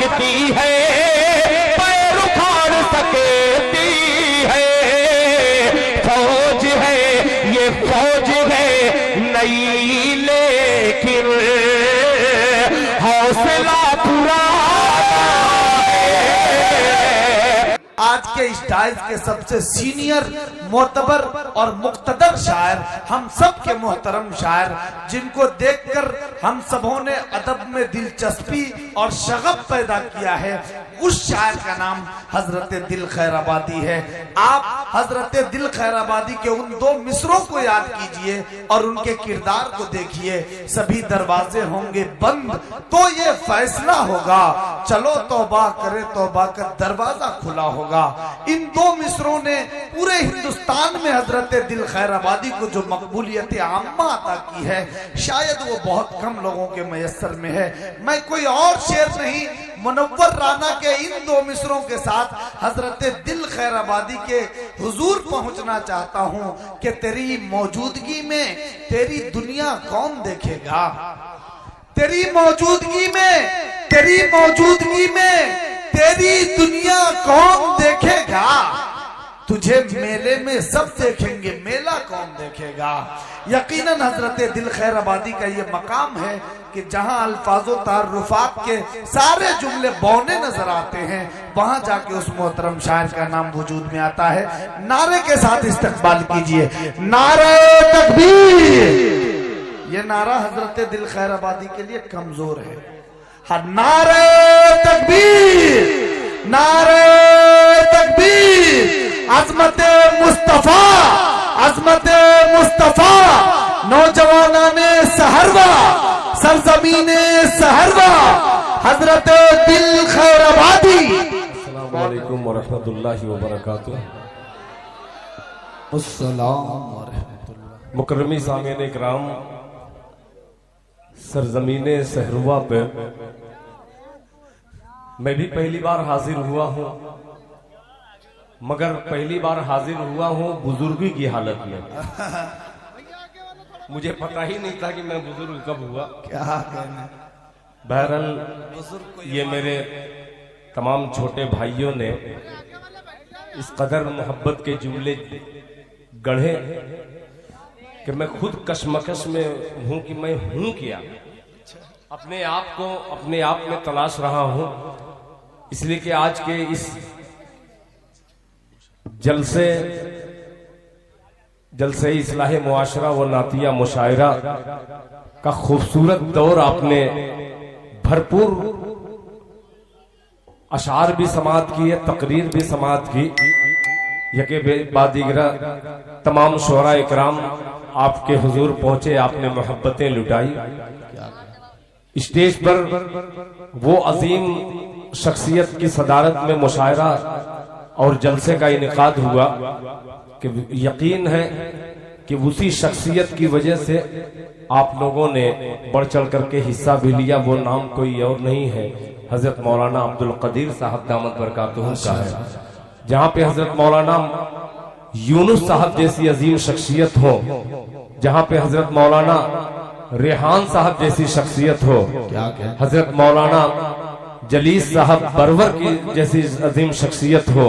सकती है, पैर उखाड़ सकती है। फौज है ये फौज है नई, लेकिन हौसला पुराना है। आज के इस डाइस के सबसे सीनियर, मोतबर और मुक्तदर शायर, हम सब के मोहतरम शायर, जिनको देखकर हम सबों ने अदब में दिलचस्पी और शगफ पैदा किया है, उस शायर का नाम हजरत दिल खैराबादी है। आप हजरत दिल खैराबादी के उन दो मिसरों को याद कीजिए और उनके किरदार को देखिए। सभी दरवाजे होंगे बंद तो ये फैसला होगा, चलो तौबा करे तौबा का दरवाजा खुला होगा। इन दो मिसरों ने पूरे हिंदुस्तान में हजरत दिल खैराबादी को जो मकबूलियत आम्मा अता की है, शायद वो बहुत कम लोगों के मयस्सर में है। मैं कोई और शेर नहीं, मुनव्वर राना के इन दो मिसरों के साथ हजरत दिल खैराबादी के हुजूर पहुंचना चाहता हूं कि तेरी मौजूदगी में तेरी दुनिया कौन देखेगा, तेरी मौजूदगी में तेरी मौजूदगी में तेरी दुनिया कौन देखेगा। तुझे मेले में सब देखेंगे, मेला कौन देखेगा। यकीनन हजरत दिल खैराबादी का ये मकाम है कि जहां अल्फाजो तारुफात के सारे जुमले बौने नजर आते हैं, वहां जाके उस मोहतरम शायर का नाम वजूद में आता है। नारे के साथ इस्तकबाल कीजिए, नारे तकबीर। ये नारा हजरत दिल खैराबादी के लिए कमजोर है। हाँ, नारे तकबीर, नारे तकबीर। अज़मत मुस्तफा, अज़मत मुस्तफा, नौजवाना ने सहरवा, सरजमीने सहरवा, हजरत दिल खैराबादी। अस्सलाम वालेकुम व रहमतुल्लाहि व बरकातुहू। अस्सलाम व रहमतुल्लाह। मुकर्रमी सामीन इकराम, सरजमीने सहरवा पे मैं भी पहली बार हाजिर हुआ हूँ, मगर पहली बार हाजिर हुआ हूँ बुजुर्गी की हालत में। मुझे पता ही नहीं था कि मैं बुजुर्ग कब हुआ। क्या कहने। बहरहाल ये मेरे तमाम छोटे भाइयों ने इस कदर मोहब्बत के जुमले गढ़े कि मैं खुद कशमकश में हूं कि मैं हूं क्या। अपने आप को अपने आप में तलाश रहा हूं, इसलिए कि आज के इस जलसे इस्लाह मुआशरा व नातिया मुशायरा का खूबसूरत दौर आपने भरपूर अशार भी समाअत किए, तकरीर भी समाअत की। यके बादीगरा तमाम शोरा इकराम आपके हुजूर पहुंचे, आपने मोहब्बतें लुटाई। स्टेज पर वो अजीम शख्सियत की सदारत में मुशायरा और जलसे का इनेकाद हुआ कि यकीन है कि उसी शख्सियत की वजह से आप लोगों ने बढ़ चढ़ करके हिस्सा भी लिया। वो नाम कोई और नहीं है, हजरत मौलाना अब्दुल कदीर साहब दामत बरकातुहू का है। जहां पे हजरत मौलाना यूनुस साहब जैसी अजीम शख्सियत हो, जहां पे हजरत मौलाना रेहान साहब जैसी शख्सियत हो, हजरत मौलाना जलीस साहब बरवर की जैसी अजीम शख्सियत हो,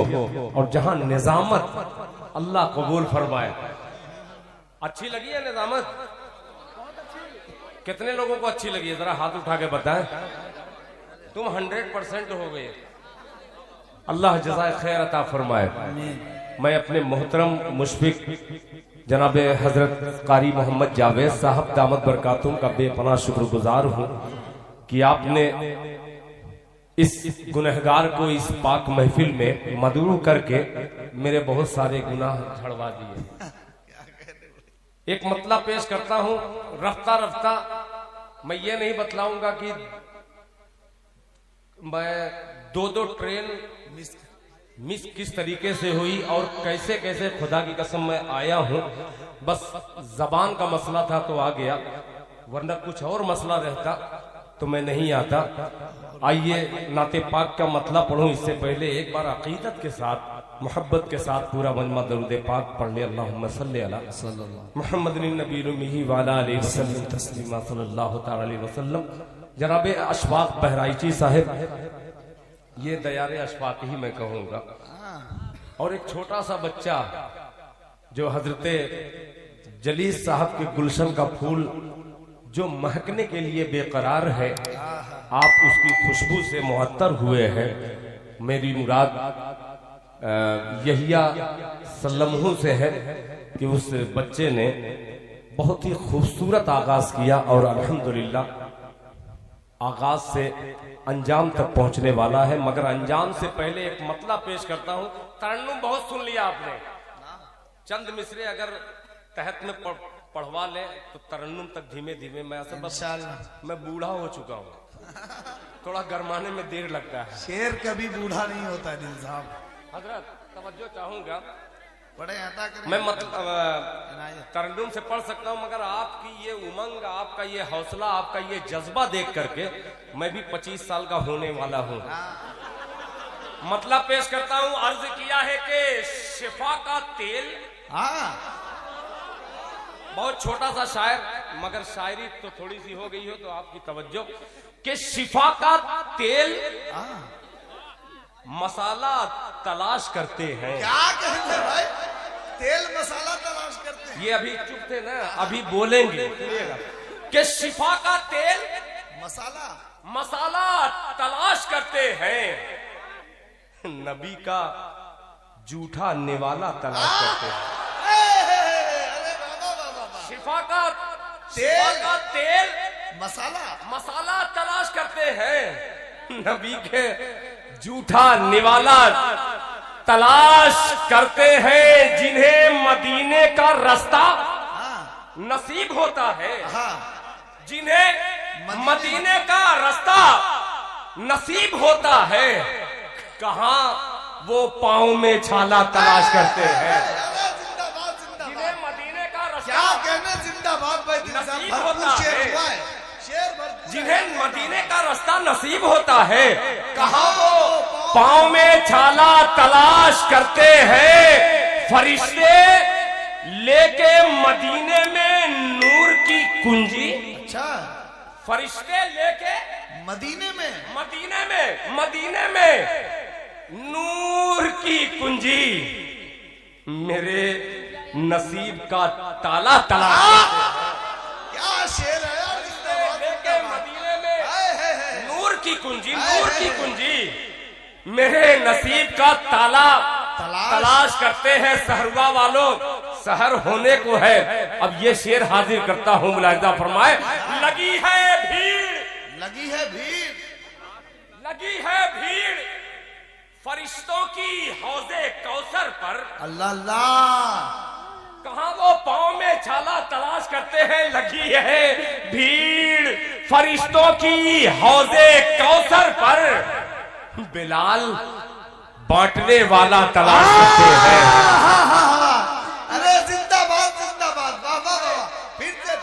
और जहां निजामत अल्लाह कबूल फरमाए। अच्छी लगी है निजामत? कितने लोगों को अच्छी लगी है? जरा हाथ उठा के बताएं। तुम 100% हो गए। अल्लाह जज़ाए खैर अता फरमाए। मैं अपने मोहतरम मुशफिक जनाब हजरत कारी मोहम्मद जावेद साहब दामत बरकातुहू का बेपनाह शुक्रगुजार हूं कि आपने इस गुनहगार को इस पाक महफिल में मदरू करके मेरे बहुत सारे गुनाह झड़वा दिए। एक मतला पेश करता हूं, रफ्ता रफ्ता। मैं ये नहीं बतलाऊंगा कि मैं दो ट्रेन मिस किस तरीके से हुई और कैसे कैसे, खुदा की कसम मैं आया हूं। बस जबान का मसला था तो आ गया, वरना कुछ और मसला रहता तो मैं नहीं आता। आइए नाते पाक का मतला पढ़ूं, इससे पहले एक बार अकीदत के साथ, मोहब्बत के साथ पूरा मजमा दरूद पाक पढ़ ले। अल्लाहुम्मा सल्ली अला मुहम्मदिन नबील उम्मी व अला आलिहि वसल्लम तस्लीमा सल्लल्लाहु तआला अलैहि वसल्लम। जनाब अशफाक बहराइची साहब ये दयारे अशफाक ही मैं कहूंगा। और एक छोटा सा बच्चा जो हजरते जलीस साहब के गुलशन का फूल जो महकने के लिए बेकरार है, आप उसकी खुशबू से मुअत्तर हुए हैं। मेरी मुराद यहिया सल्लमहू से है कि उस बच्चे ने बहुत ही खूबसूरत आगाज किया और अल्हम्दुलिल्लाह आगाज से अंजाम तक पहुंचने वाला है। मगर अंजाम से पहले एक मतला पेश करता हूं। तरन्नुम बहुत सुन लिया आपने, चंद मिसरे अगर तहत में पढ़वा ले तो तरन्नुम तक धीमे धीमे। मैं मैं बूढ़ा हो चुका हूँ, थोड़ा गरमाने में देर लगता है। शेर कभी बूढ़ा नहीं होता दिल साहब। हजरत तवज्जो चाहूंगा, बड़े अता करें। मैं तरन्नुम से पढ़ सकता हूँ, मगर आपकी ये उमंग, आपका ये हौसला, आपका ये जज्बा देख करके मैं भी 25 साल का होने वाला हूँ। मतलब पेश करता हूँ। अर्ज किया है कि शिफा का तेल, बहुत छोटा सा शायर, मगर शायरी तो थोड़ी सी हो गई हो तो आपकी तवज्जो, कि शिफा का तेल मसाला तलाश करते हैं। क्या कहते हैं भाई? तेल मसाला तलाश करते हैं। ये अभी चुप थे ना, अभी बोलेंगे कि शिफा का तेल मसाला तलाश करते हैं, नबी का जूठा निवाला तलाश करते हैं। शिफा का तेल मसाला तलाश करते हैं, नबी के जूठा निवाला तलाश करते हैं, जिन्हें मदीने का रास्ता नसीब होता है, जिन्हें मदीने का रास्ता नसीब होता है, कहां वो पांव में छाला तलाश करते हैं, जिन्हें मदीने का रास्ता नसीब होता है, जिन्हें मदीने का रास्ता नसीब होता है, कहां वो पांव में छाला तलाश करते हैं। फरिश्ते लेके मदीने में नूर की कुंजी। अच्छा, फरिश्ते लेके मदीने में नूर की कुंजी, मेरे नसीब का ताला तलाश। क्या शेर है लेके मदीने में नूर की कुंजी, मेरे नसीब का ताला तलाश करते हैं। सहरुआ वालों, सहर होने को है। अब ये शेर हाजिर करता हूँ, मुलाहिजा फरमाए। लगी है भीड़ फरिश्तों की हौजे कौसर पर। अल्लाह अल्लाह, कहां वो पांव में छाला तलाश करते हैं। लगी है भीड़ फरिश्तों की हौजे कौसर पर, बिलाल बांटने वाला तलाश करते हैं। अरे जिंदाबाद जिंदाबाद, वाह वाह वाह, फिर से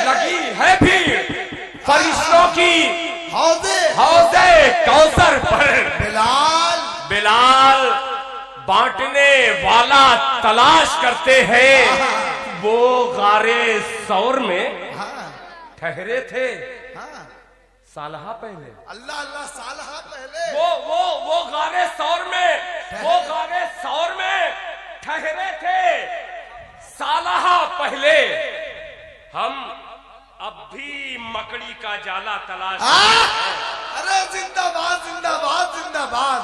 लगी है भीड़ फरिश्तों की हौजे कौसर पर, बिलाल बांटने वाला तलाश करते हैं। वो गारे सौर में ठहरे थे सालहा पहले। अल्लाह अल्लाह, सालहा पहले। वो गारे सौर में ठहरे थे सालहा पहले। हम अब भी मकड़ी का जाला तलाश। अरे जिंदाबाद जिंदाबाद जिंदाबाद,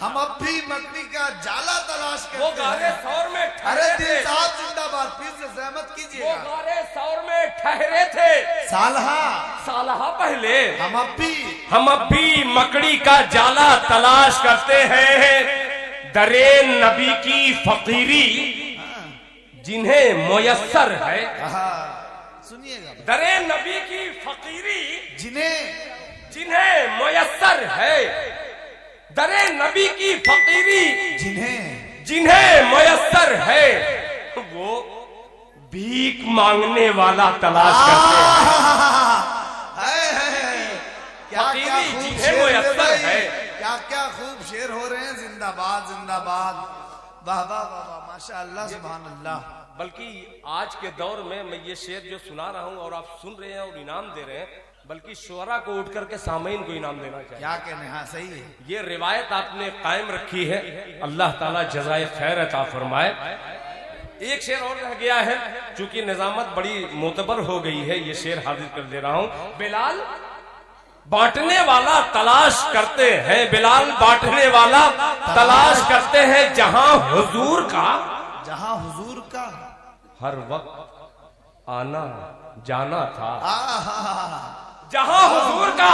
हम अब भी मकड़ी का जाला तलाश करते हैं। वो गारे सौर में अरे दिल साहब जिंदाबाद, फिर से सहमत कीजिएगा। वो गारे सौर में ठहरे थे सालहा पहले। हम अब भी मकड़ी का जाला तलाश करते हैं। दरे नबी की फकीरी जिन्हें मुयस्सर है। सुनिएगा, दरे नबी की फकीरी जिन्हें मुयस्सर है। दरे नबी की फकीरी जिन्हें मुयस्सर है, वो भीख मांगने वाला तलाश करते हैं। फकीरी जिन्हें मुयस्सर है। क्या क्या खूब शेर हो रहे हैं। जिंदाबाद जिंदाबाद। वाह वाह वाह वाह, माशाअल्लाह सुभान अल्लाह। बल्कि आज के दौर में मैं ये शेर जो सुना रहा हूँ और आप सुन रहे हैं और इनाम दे रहे हैं, बल्कि शुअरा को उठ करके सामीन को इनाम देना चाहिए। क्या कहने, हाँ सही है। ये रिवायत आपने कायम रखी है, अल्लाह ताला जज़ाए खैर अता फरमाए। एक शेर और रह गया है, चूंकि निजामत बड़ी मोतबर हो गई है, ये शेर हाजिर कर दे रहा हूँ। बिलाल बांटने वाला तलाश करते हैं, बिलाल बांटने वाला तलाश करते हैं, जहां हुजूर का हर वक्त आना जाना था। जहां हुजूर का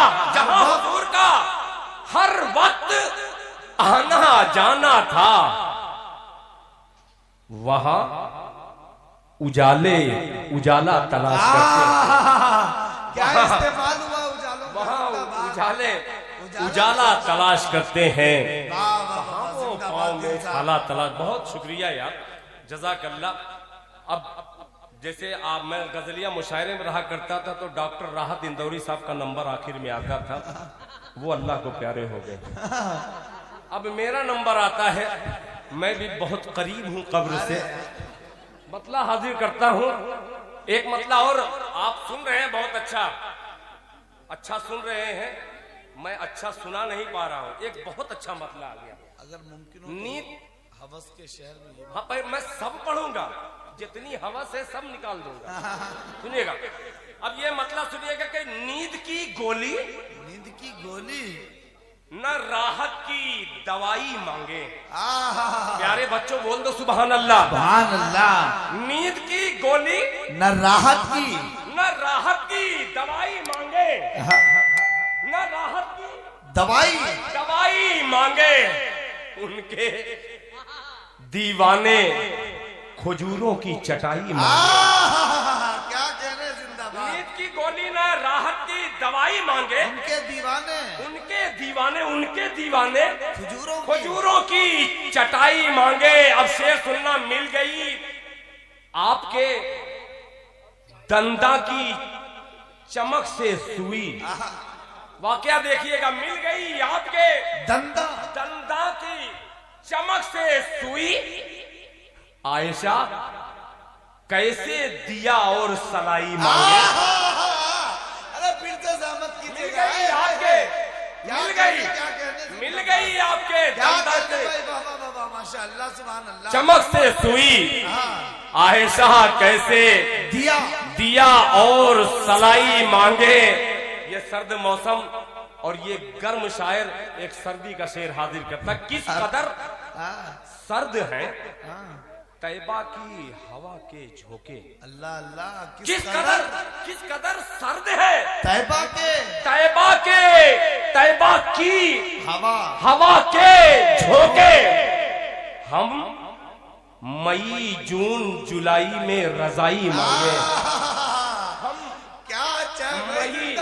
हर वक्त आना जाना था, वहां उजाला तलाश करते। क्या इस्तेमाल हुआ उजालों का? वहां उजाला तलाश करते हैं, पाँव में उजाला तलाश। बहुत शुक्रिया यार, जज़ाकल्लाह। अब जैसे आप, मैं गजलिया मुशायरे में रहा करता था, तो डॉक्टर राहत इंदौरी साहब का नंबर आखिर में आता था, वो अल्लाह को प्यारे हो गए। अब मेरा नंबर आता है, मैं भी बहुत करीब हूं कब्र से, मतला हाजिर करता हूं। एक मतला और आप सुन रहे हैं, बहुत अच्छा सुन रहे हैं, मैं अच्छा सुना नहीं पा रहा हूं। एक बहुत अच्छा मतला आ गया। अगर मुमकिन हो नींद हवस के शहर में, हाँ भाई, मैं सब पढ़ूंगा, जितनी हवस है सब निकाल दूंगा। सुनिएगा, अब ये मतलब सुनिएगा कि नींद की गोली न राहत की दवाई मांगे। प्यारे बच्चों बोल दो सुभान अल्लाह। सुभान अल्लाह। नींद की गोली न राहत की दवाई मांगे, न राहत की दवाई मांगे। उनके दीवाने खजूरों की चटाई मांगे। क्या कहने, जिंदाबाद। नींद की गोली ना राहत की दवाई मांगे, उनके दीवाने खजूरों की चटाई मांगे। अब शेर सुनना, मिल गई आपके दंदा की चमक से सुई। वाकया देखिएगा, मिल गई आपके दंदा की चमक से सुई। आयशा कैसे दिया और सलाई मांगे। अरे फिर से ज़हमत कीजिएगा। मिल गई आपके दंदा से माशाअल्लाह सुभान अल्लाह, चमक से सुई। आयशा कैसे दिया और सलाई मांगे। ये सर्द मौसम और ये गर्म शायर एक सर्दी का शेर हाजिर करता। किस कदर सर्द है तैबा की हवा के झोंके। अल्लाह अल्लाह, किस कदर सर्द है तैबा की हवा के झोंके। हम मई जून जुलाई में रजाई मांगे। क्या मई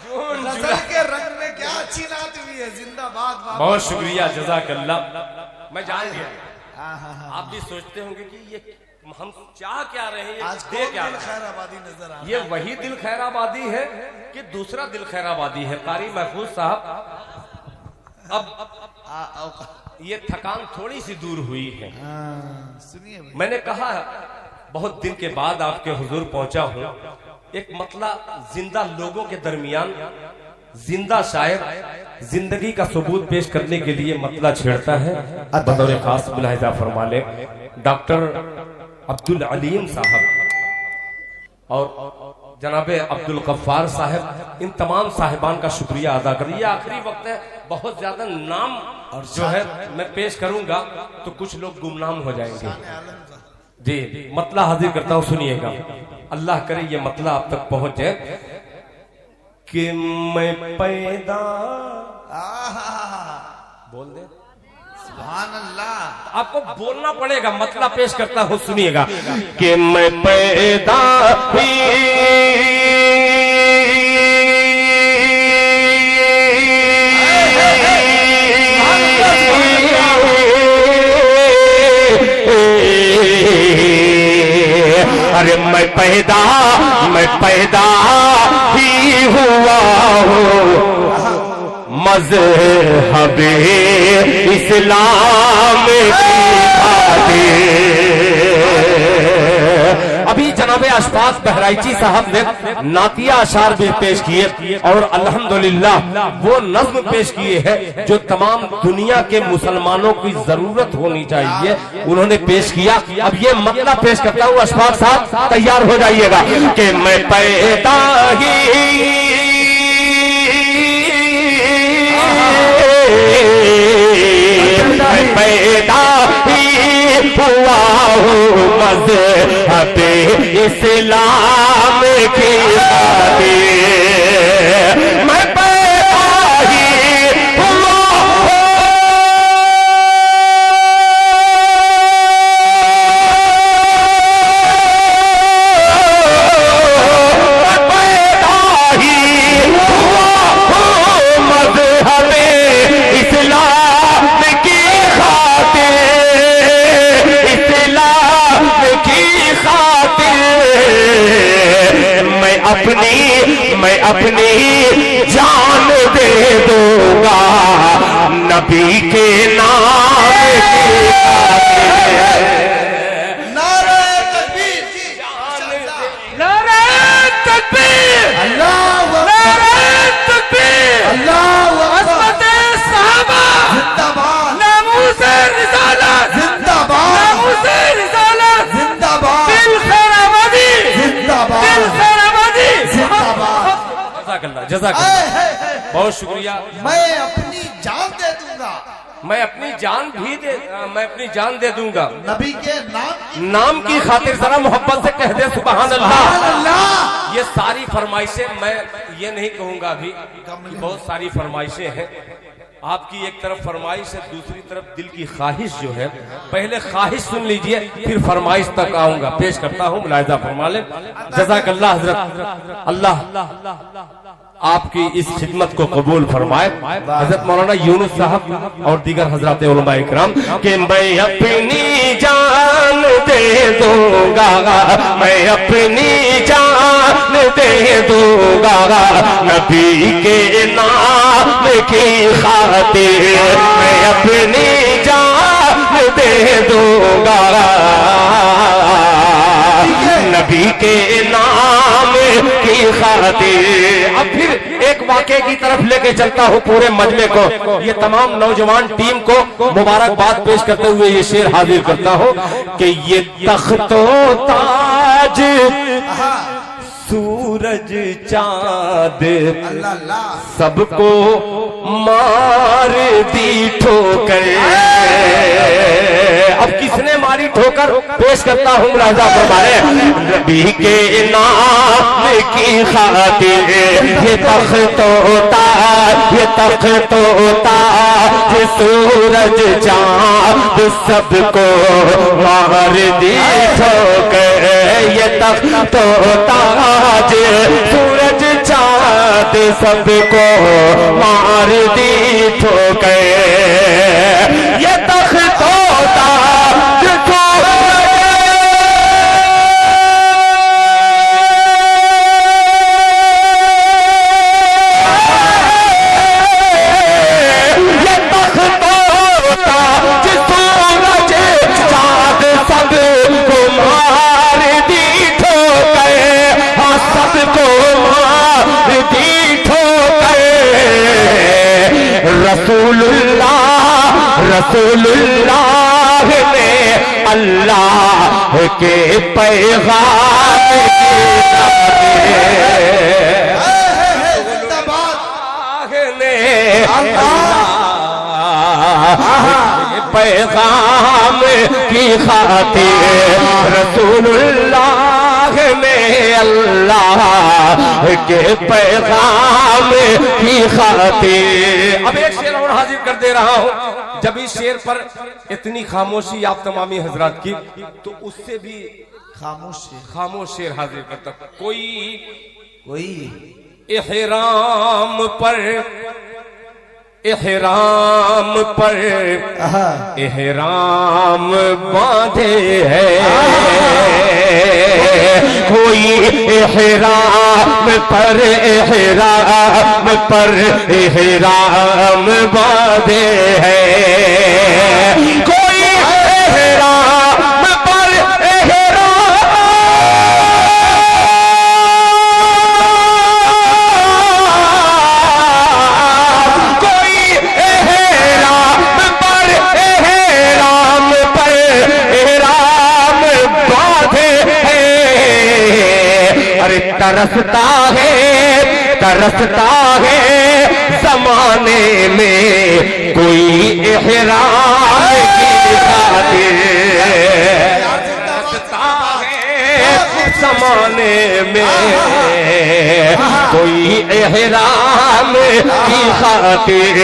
जून नजर जुलाई के रंग में क्या अच्छी नात हुई है, जिंदाबाद। बहुत शुक्रिया, जज़ाकल्लाह। मैं जान गया आप भी सोचते होंगे कि ये हम चाह क्या रहे हैं, आज दे क्या दिल रहे हैं। खैराबादी नजर आ ये वही दिल खैराबादी है कि दूसरा दिल खैराबादी है। कारी महफूज साहब, अब ये थकान थोड़ी सी दूर हुई है। सुनिए भाई। मैंने कहा बहुत दिन के बाद आपके हुजूर पहुंचा हूं, एक मतला जिंदा लोगों के दरमियान जिंदा शायर जिंदगी का सबूत पेश करने के लिए मतला छेड़ता है। बतौर खास मुलाहिजा फरमा ले डॉक्टर अब्दुल अलीम साहब और जनाबे अब्दुल गफ्फार साहब, इन तमाम साहिबान का शुक्रिया अदा करिए। ये आखिरी वक्त है, बहुत ज्यादा नाम और जो है मैं पेश करूंगा तो कुछ लोग गुमनाम हो जाएंगे। जी, मतला हाजिर करता हूँ, सुनिएगा। अल्लाह करे ये मतला आप तक पहुंचे। कि मैं पैदा बोल दे सुभान अल्लाह। आपको बोलना पड़ेगा, मतला पेश करता हूँ, सुनिएगा। कि मैं पैदा अरे मैं पैदा ही हुआ हूँ मज़हबे इस्लाम की खातिर। अभी जनाबे अशफाक बहराइची साहब ने नातिया अशार भी पेश किए और अल्हम्दुलिल्लाह वो नज्म पेश किए हैं जो तमाम दुनिया के मुसलमानों की जरूरत होनी चाहिए, उन्होंने पेश किया। अब ये मतलब पेश करता हूँ, अशफाक साहब तैयार हो जाइएगा कि मैं पैदा ही पैदा ही हुआ हूँ मज़हबे इस्लाम की खातिर। मैं पैदा ही हुआ मैं अपनी जान दे दूंगा नबी के नाम की खातिर। नारे तकबीर, नारे तकबीर, अल्लाहु अकबर, नारे तकबीर, अल्लाहु अकबर, अज़मते सहाबा, जिंदाबाद, नामूसे रिसालत, जिंदाबाद, नामूसे रिसालत, जिंदाबाद, दिल खैर आबादी, जिंदाबाद, दिल खैर आबादी, जिंदाबाद। जज़ाकल्लाह, जज़ाकल्लाह, बहुत शुक्रिया। मैं अपनी जान दे दूंगा मैं अपनी जान दे दूंगा नबी के नाम की खातिर। जरा मोहब्बत से कह दे सुभान अल्लाह। अल्लाह। ये सारी फरमाइशें, मैं ये नहीं कहूंगा अभी कि बहुत सारी फरमाइशें हैं। आपकी एक तरफ फरमाइश है, दूसरी तरफ दिल की ख्वाहिश जो है। पहले ख्वाहिश सुन लीजिए, फिर फरमाइश तक आऊंगा। पेश करता हूँ, मुलाहिजा फरमा लें। जज़ाकल्लाह हज़रत, अल्लाह आपकी इस खिदमत को कबूल फरमाए। हज़रत मौलाना यूनुस साहब और दीगर हज़रात उलमा इकराम कि मैं अपनी जान दे दूंगा, मैं अपनी जान दे दूंगा नबी के नाम की खातिर। मैं अपनी जान दे दूंगा नबी के नाम की खातिर। अब फिर एक वाक़े की तरफ लेके चलता हूँ पूरे मजमे को। ये तमाम नौजवान टीम को मुबारकबाद पेश करते हुए ये शेर हाजिर करता हूँ कि ये तख्तो ताज सूरज चाँद सबको मार दी ठोकर। अब किसने मारी ठोकर, पेश करता हूँ मुलाहिजा फरमाए। नबी के नाम की खातिर ये तख्तो ताज सूरज चाँद सबको मार दी ठोकर। ये तख्तो ताज सूरज चाँद सबको मार दी ठोकर। ये तख्तो ताज रसूलुल्लाह ने अल्लाह के पैगाम पैगाम की खातिर। रसूलुल्लाह ने अल्लाह के पैगाम की खातिर। अब एक शेर और हाजिर कर दे रहा हूँ। जब इस शेर पर इतनी खामोशी आप तमामी हजरात की, तो उससे भी खामोश शेर हाजिर करता। कोई इहराम पर एहराम पर एहराम बांधे है, कोई एहराम पर एहराम पर एहराम बांधे है, कोई एहराम पर तरसता है जमाने में कोई एहराम की खातिर, तरसता है जमाने में कोई एहराम की खातिर,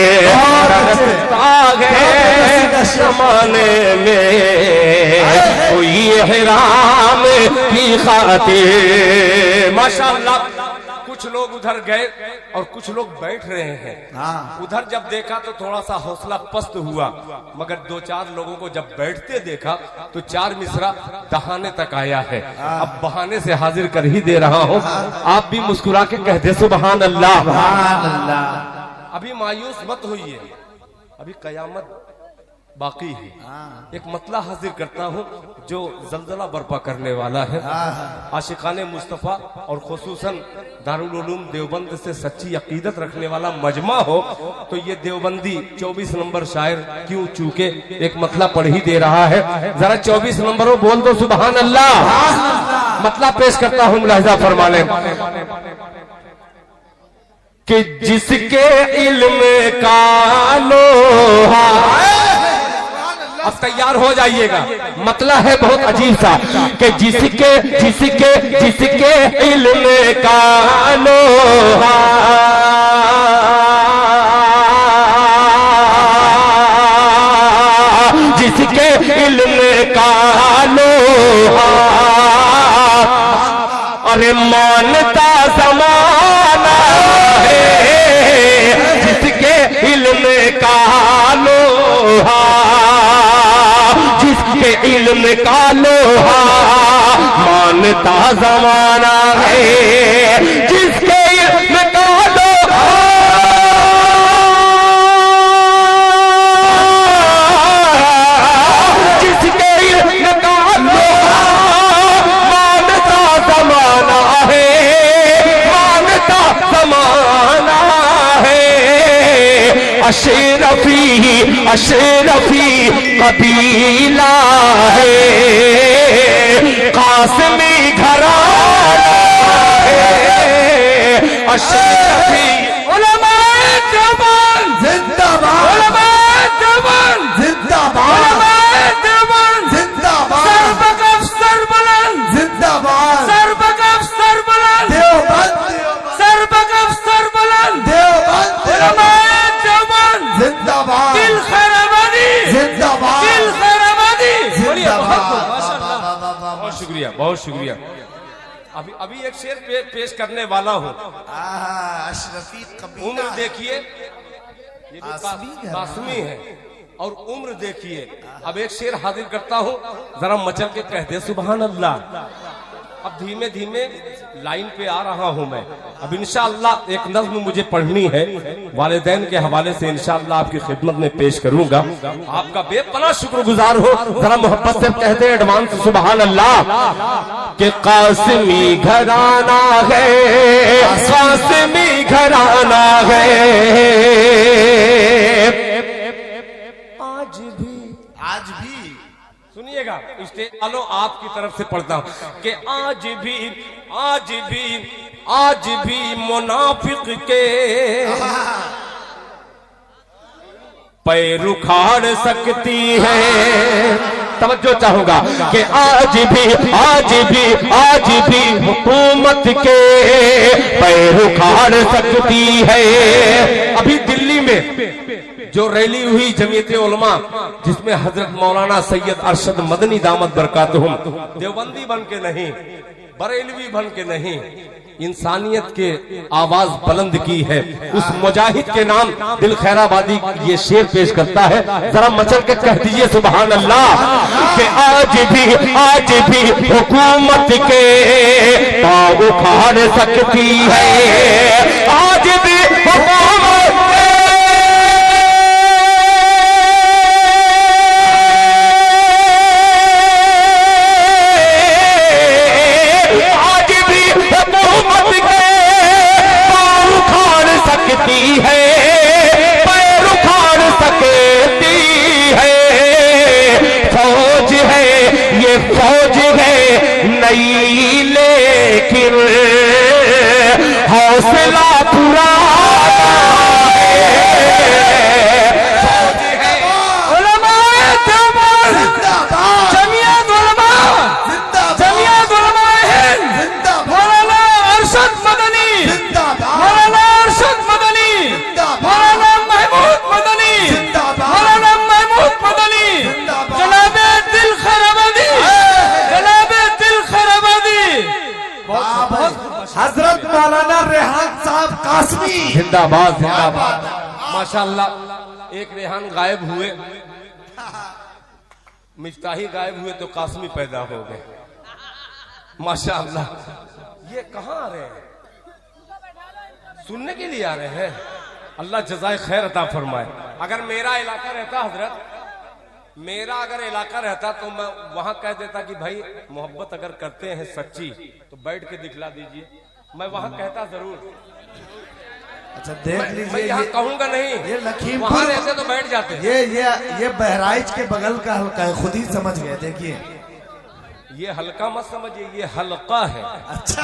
तरसता है जमाने में कोई एहराम की खातिर। माशाअल्लाह, कुछ लोग उधर गए और कुछ लोग बैठ रहे हैं। उधर जब देखा तो थोड़ा सा हौसला पस्त हुआ, मगर दो चार लोगों को जब बैठते देखा तो चार मिसरा दहाने तक आया है। अब बहाने से हाजिर कर ही दे रहा हूँ, आप भी मुस्कुरा के कह दे सुभान अल्लाह। अभी मायूस मत होइए, अभी कयामत बाकी है। एक मतला हाजिर करता हूँ जो जल्जला बर्पा करने वाला है। आशिकाने मुस्तफ़ा और खुसूसन दारुल उलूम देवबंद से सच्ची अकीदत रखने वाला मजमा हो तो ये देवबंदी 24 नंबर शायर क्यों चूके एक मतला पढ़ ही दे रहा है। जरा 24 नंबर हो बोल दो सुभान अल्लाह। मतला पेश करता हूँ, मुलाहिजा फरमा लें कि जिसके इल्म का लोहा, अब तैयार हो जाइएगा, मतलब है बहुत अजीब सा कि जिसके जिसके जिसके इल्म का लोहा, जिसके इल्म का लोहा, अरे मानता ज़माना है, जिसके इल्म का लोहा, जिसके इल्म का लोहा मानता ज़माना है, जिसके इल्म का लोहा, जिसके इल्म का लोहा मानता ज़माना है, मानता ज़माना है। अशरफी अशरफी कबीला है, कासमी घराना है। अशरफी उलमाए देवबंद जिंदाबाद, उलमाए देवबंद जिंदाबाद, उलमाए देवबंद जिंदाबाद, सरबकफ सरबुलंद जिंदाबाद, सरबकफ सरबुलंद देवबंद, सरबकफ सरबुलंद देवबंद, उलमाए देवबंद जिंदाबाद, दिल खैराबादी जिंदाबाद, दिल खैराबादी जिंदाबाद। बहुत शुक्रिया, बहुत शुक्रिया। अभी अभी एक शेर पेश करने वाला हूँ। अशरफी कबीला उम्र देखिए, ये भी कासमी है और उम्र देखिए। अब एक शेर हाजिर करता हूँ, जरा मचल के कह दे सुभान अल्लाह। अब धीमे धीमे लाइन पे आ रहा हूं मैं। अब इंशाअल्लाह एक नज़्म मुझे पढ़नी है, वालिदैन के हवाले से इंशाअल्लाह आपकी खिदमत में पेश करूंगा। आपका बेपनाह शुक्रगुजार हो, जरा मोहब्बत से कहते हैं एडवांस सुभान अल्लाह। कि कासमी घराना है, कासमी घराना है, आज भी सुनिएगा, स्टेज वालों आपकी तरफ से पढ़ता हूं कि आज भी मुनाफिक के पैर उखाड़ सकती है। तवज्जो चाहूंगा कि आज भी हुकूमत के पैर उखाड़ सकती है। अभी दिल्ली में जो रैली हुई जमीयत उलमा, जिसमें हजरत मौलाना सैयद अरशद मदनी दामत बरकातहुम, देवबंदी बन के नहीं, बरेलवी बन के नहीं, इंसानियत के आवाज बुलंद की है। उस मुजाहिद के नाम दिल खैराबादी ये शेर पेश करता है, जरा मचल के कह दीजिए सुभान अल्लाह। कि आज भी हुकूमत के पाँव उखाड़ सकती है, आज भी हुकूमत है, पैर उखाड़ सकती है। फौज है ये फौज है नई, लेकिन हौसला पुराना है। फौज है उलमाए देवबंद जिंदाबाद, जमीयत उलमा जिंदाबाद, जमीयत उलमाए हिंद जिंदाबाद, मौलाना अरशद मदनी जिंदाबाद, मौलाना अरशद मदनी जिंदाबाद, मौलाना महमूद मदनी जिंदाबाद, मौलाना महमूद मदनी जिंदाबाद, जनाबे दिल खैराबादी, जनाबे दिल खैराबादी, हजरत मौलाना रेहान साहब कासमी जिंदाबाद जिंदाबाद। माशाअल्लाह, एक रेहान गायब हुए, मिफ्ताही गायब हुए तो कासमी पैदा हो गए। माशाअल्लाह, ये कहाँ आ रहे हैं? सुनने के लिए आ रहे हैं। अल्लाह जज़ाए खैर अता फरमाए। अगर मेरा इलाका रहता हजरत, मेरा अगर इलाका रहता तो मैं वहां कह देता कि भाई मोहब्बत अगर करते हैं सच्ची तो बैठ के दिखला दीजिए, मैं वहां कहता जरूर। अच्छा देख मैं लीजिए, यहाँ कहूंगा नहीं, ये लखीमपुर, वहां रहते तो बैठ जाते। ये बहराइच के बगल का हल्का है, खुद ही समझ गए। देखिए ये हल्का मत समझिए, ये हल्का है। अच्छा,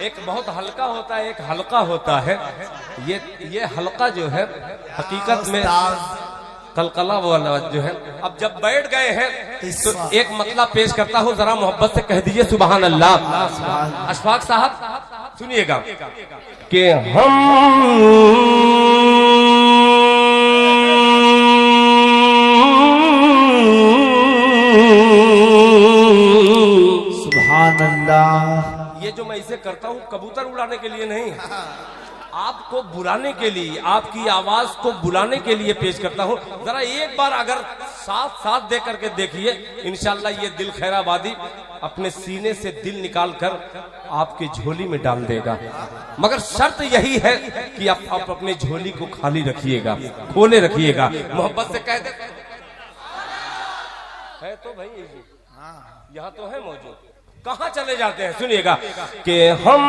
एक बहुत हल्का होता है, एक हल्का होता है। ये हल्का जो है हकीकत में कलकला वाला जो है। अब जब बैठ गए हैं तो एक मतलब पेश करता हूँ, जरा मोहब्बत से कह दीजिए सुभान अल्लाह। अशफाक साहब सुनिएगा कि हम सुभान अल्लाह। ये जो मैं इसे करता हूँ कबूतर उड़ाने के लिए नहीं, आपको बुलाने के लिए, आपकी आवाज को बुलाने के लिए पेश करता हूँ। जरा एक बार अगर साथ साथ दे करके देखिए, इंशाल्लाह ये दिल खैराबादी अपने सीने से दिल निकाल कर आपकी झोली में डाल देगा। मगर शर्त यही है कि आप अपने झोली को खाली रखिएगा, खोले रखिएगा। मोहब्बत से कह दे है तो भाई यहाँ तो है मौजूद, कहाँ चले जाते हैं? सुनिएगा कि हम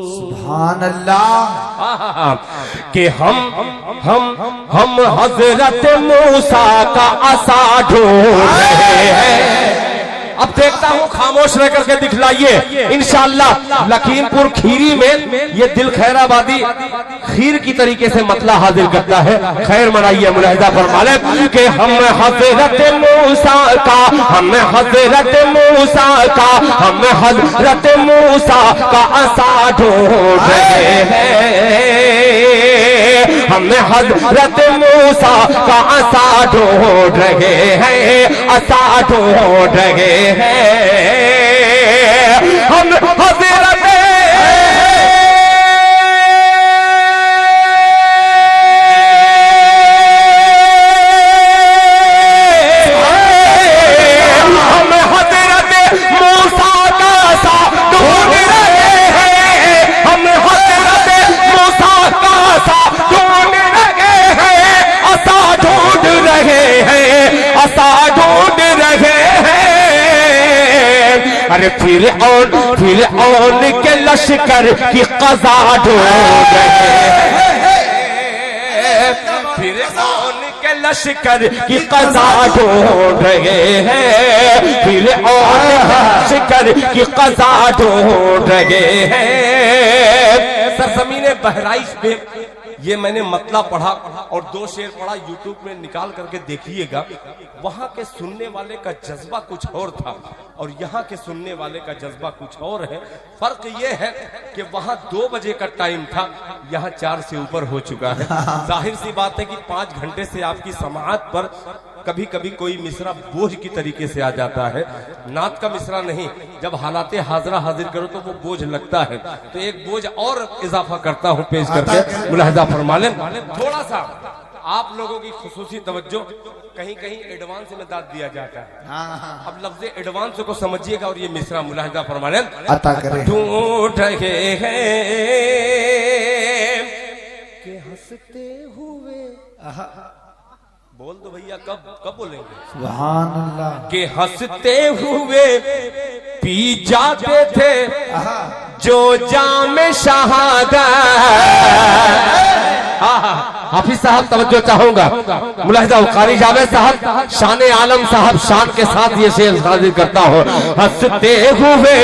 सुभान अल्लाह। कि हम हजरत मूसा का आसा ढूंढ रहे हैं। अब देखता हूँ, खामोश रह करके दिखलाइए इंशाअल्लाह। लखीमपुर खीरी में ये दिल खैराबादी खीर की तरीके से मतला हाजिर करता है। खैर मनाइए, मुलाहिजा फरमाले कि हम हजरत मूसा का, हम हजरत मूसा का, हम हजरत मूसा का आसा ढूंढ रहे हैं। हम हजरत मूसा का आसा ढूंढ रहे हैं, आसा ढूंढ रहे हैं। हम हजरत अरे फिर औन के लश्कर की कज़ा ढूंढ रहे हैं। फिर औन के लश्कर की कज़ा ढूंढ रहे हैं। फिर औन लश्कर की कज़ा ढूंढ रहे हैं। सरज़मीन बहराइच पे ये मैंने मतला पढ़ा और 2 शेर पढ़ा, यूट्यूब में निकाल करके देखिएगा। वहां के सुनने वाले का जज्बा कुछ और था और यहाँ के सुनने वाले का जज्बा कुछ और है। फर्क ये है कि वहां 2 बजे का टाइम था, यहाँ 4 से ऊपर हो चुका है। जाहिर सी बात है कि 5 घंटे से आपकी समाअत पर कभी कभी कोई मिसरा बोझ की तरीके से आ जाता है। नात का मिसरा नहीं, जब हालाते हाजरा हाजिर करो तो वो बोझ लगता है। तो एक बोझ और इजाफा करता हूँ पेश करके, मुलाहिजा फरमा लें। थोड़ा सा आप लोगों की खुसूसी तवज्जो, कहीं कहीं एडवांस में दाद दिया जाता है। अब लफ्ज़ एडवांस को समझिएगा और ये मिसरा मुलाहिजा फरमा लें। ढूंढ रहे हैं कि हंसते हुए, बोल दो भैया, कब बोलेंगे? सुभान अल्लाह। के हंसते हुए पी जाते थे जो जाम शहादत। हाफिज साहब तवज्जो चाहूंगा, मुलाहिजा कारी जावेद साहब, शान आलम साहब, शान के साथ ये शेर हाजिर करता हूँ। हंसते हुए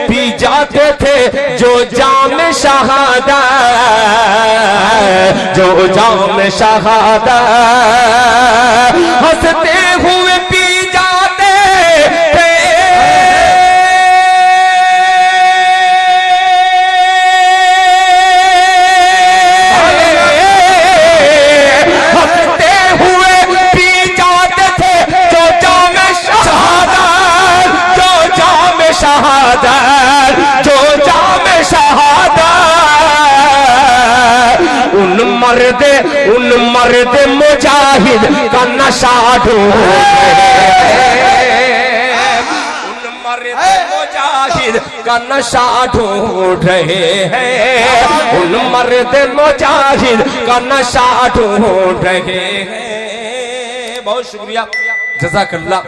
पी जाते थे जो जाम शहादत, जो जाम शहादत, हंसते हुए पी जाते थे जो जाम शहादत, उन मर्द मुजाहिद का नशा मुजाहिद का नशा ढूंढ रहे हैं, उन मर्द मुजाहिद का नशा ढूंढ रहे हैं। बहुत शुक्रिया, जज़ाकल्लाह,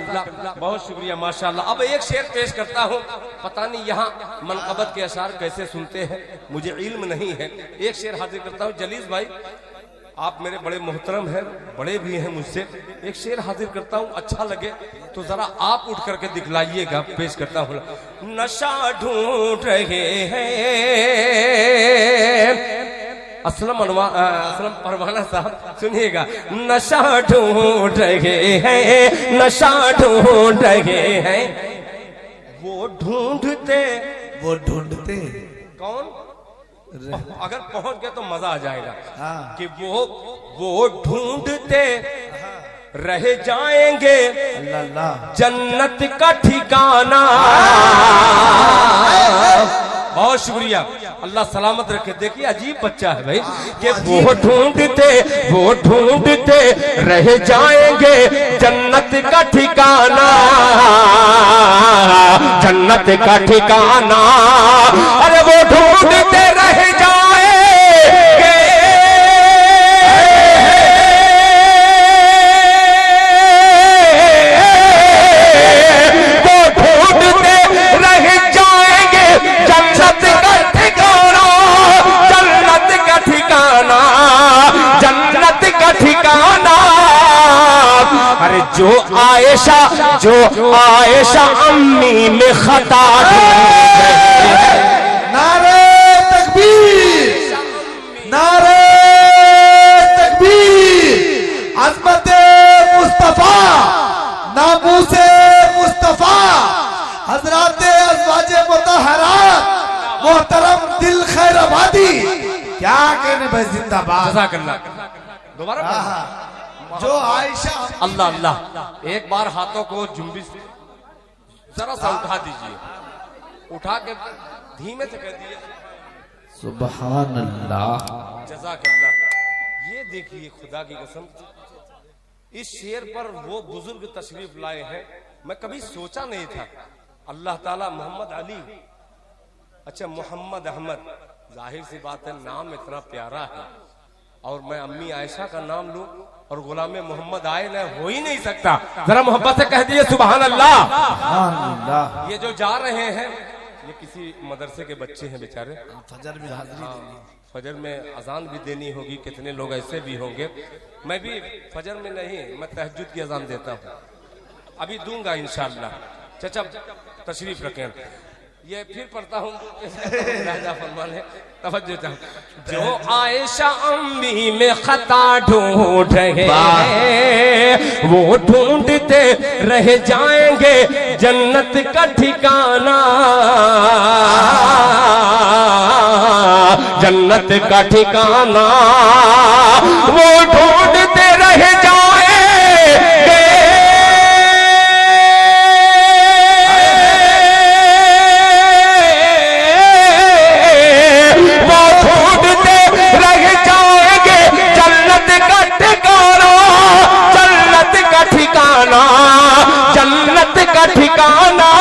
बहुत शुक्रिया, माशाल्लाह। अब एक शेर पेश करता हूँ, पता नहीं यहाँ मनक़बत के अशार कैसे सुनते हैं, मुझे इल्म नहीं है। एक शेर हाजिर करता हूँ। जलीस भाई, आप मेरे बड़े मोहतरम हैं, बड़े भी हैं मुझसे। एक शेर हाजिर करता हूँ, अच्छा लगे तो जरा आप उठ करके दिखलाइएगा। पेश करता हूँ। नशा ढूंढ रहे हैं, असलम परवाना साहब सुनिएगा। नशा ढूंढ रहे हैं, नशा ढूंढ रहे हैं, वो ढूंढते कौन? अगर पहुंच गए तो मजा आ जाएगा। कि वो ढूंढते रह जाएंगे जन्नत का ठिकाना। बहुत शुक्रिया, अल्लाह सलामत रखे। देखिए अजीब बच्चा है भाई, कि वो ढूंढते रह जाएंगे जन्नत का ठिकाना, जन्नत का ठिकाना। अरे वो ढूंढते रह जाएंगे, वो ढूंढते रह जाएंगे जन्नत का ठिकाना, जन्नत का ठिकाना, जन्नत का ठिकाना। अरे जो आयशा अम्मी में खता। नारे तकबीर, नारे तकबीर, अज़मते मुस्तफा, नामूसे मुस्तफा, हजराते अज़वाजे मुतहरात, मोहतरम दिल खैराबादी। क्या कहने भाई, जिंदाबाद। दोबारा जो आयशा, अल्लाह अल्लाह। एक बार हाथों को जुम्बिश जरा सा उठा दीजिए, उठा के धीमे से कह दीजिए सुभान अल्लाह, जज़ाकल्लाह। ये देखिए, खुदा की कसम, इस शेर पर वो बुजुर्ग तशरीफ लाए हैं, मैं कभी सोचा नहीं था। अल्लाह ताला मोहम्मद अली, अच्छा मोहम्मद अहमद, जाहिर सी बात है नाम इतना प्यारा है, और मैं अम्मी आयशा का नाम लूं और गुलामे मोहम्मद आए न हो ही नहीं सकता। जरा मोहब्बत से कह दीजिए सुभान अल्लाह। ये जो जा रहे हैं ये किसी मदरसे के बच्चे हैं बेचारे। फजर में हाजिरी देनी, फजर में अजान भी देनी होगी, कितने लोग ऐसे भी होंगे। मैं भी फजर में नहीं, मैं तहज्जुद की अजान देता हूँ, अभी दूंगा इंशाअल्लाह। चचा तशरीफ रखें। ये फिर पढ़ता हूँ राजा फरमान है, तवज्जो चाहूं। जो आयशा अम्मी में खता ढूंढ रहे वो ढूंढते रह जाएंगे जन्नत का ठिकाना, जन्नत का ठिकाना वो ढूंढते रह जाएंगे, वो ढूंढते रह जाएंगे जन्नत का ठिकाना, जन्नत का ठिकाना, जन्नत का ठिकाना।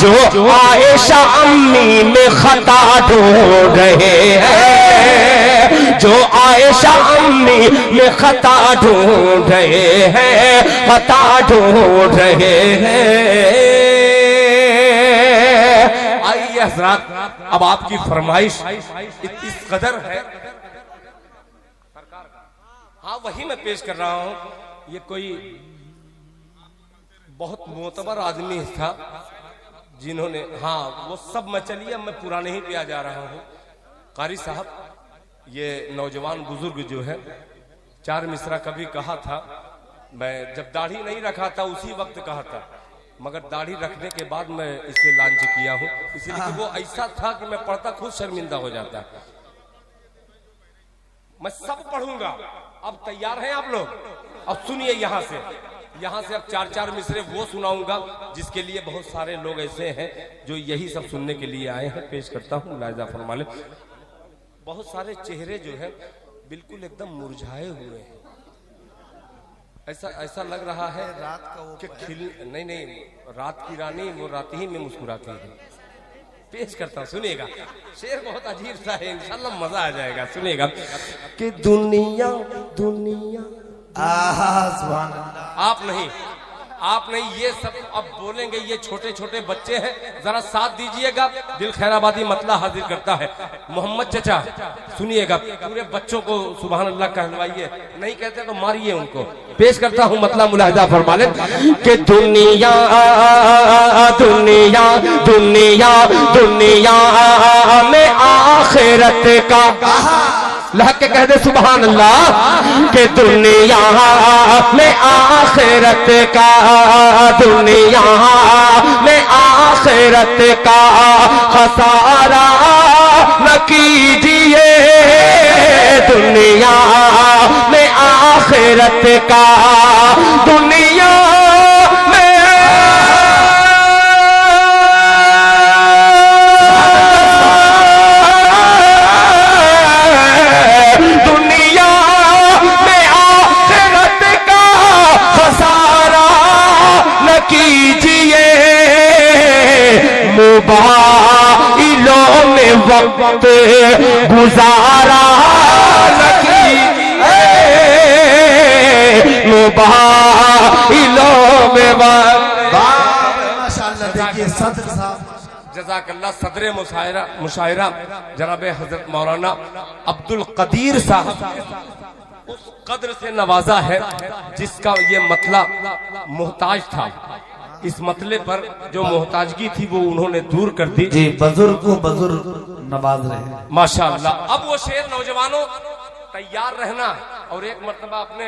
जो आयशा अम्मी में खता ढूंढ रहे हैं, जो आयशा अम्मी में खता ढूंढ रहे हैं, खता ढूंढ रहे हैं। आइए हज़रात, अब आपकी फरमाइश इस कदर है, हाँ वही मैं पेश कर रहा हूं। ये कोई बहुत मोतबर आदमी था जिन्होंने, हाँ वो सब मैं, चलिए मैं पुराने ही पे आ जा रहा हूँ। कारी साहब, ये नौजवान बुजुर्ग जो है, चार मिसरा कभी कहा था, मैं जब दाढ़ी नहीं रखा था उसी वक्त कहा था, मगर दाढ़ी रखने के बाद मैं इसे लॉन्च किया हूँ, इसलिए कि वो ऐसा था कि मैं पढ़ता खुद शर्मिंदा हो जाता। मैं सब पढ़ूंगा। अब तैयार हैं आप लोग? अब सुनिए यहाँ से अब चार चार मिसरे वो सुनाऊंगा जिसके लिए बहुत सारे लोग ऐसे हैं जो यही सब सुनने के लिए आए हैं। पेश करता हूँ लाइजा फरमाले। बहुत सारे चेहरे जो है बिल्कुल एकदम मुरझाए हुए हैं, ऐसा लग रहा है रात का वो कि नहीं, रात की रानी वो रात ही में मुस्कुराती है। पेश करता हूँ, सुनिएगा। शेर बहुत अजीब सा है, इंशाल्लाह मजा आ जाएगा। सुनिएगा कि दुनिया दुनिया, सुभान अल्लाह। आप नहीं, ये सब अब बोलेंगे, ये छोटे छोटे बच्चे हैं, जरा साथ दीजिएगा। दिल खैराबादी मतला हाजिर करता है। मोहम्मद चचा सुनिएगा, पूरे बच्चों को सुभान अल्लाह कहलवाइए, नहीं कहते तो मारिए उनको। पेश करता हूँ मतला मुलाहिजा फरमा ले कि दुनिया दुनिया दुनिया दुनिया में आखिरत का, लहक के कह दे सुभान अल्लाह, कि दुनिया में आखिरत का, दुनिया में आखिरत का खसारा न कीजिए, दुनिया में आखिरत का, दुनिया मोबाइलों में वक्त गुजारा न कीजिए, मोबाइलों में वक्त। माशाअल्लाह, देखिए सदर साहब, जज़ाकल्लाह। सदरे मुशायरा जनाब हजरत मौलाना अब्दुल कदीर साहब उस कद्र से नवाजा है जिसका ये मतला मोहताज था। इस मतले पर जो मोहताजगी थी वो उन्होंने दूर कर दी। जी, बुजुर्ग को बुजुर्ग नवाज रहे हैं माशाअल्लाह। अब वो शेर, नौजवानों तैयार रहना और एक मर्तबा अपने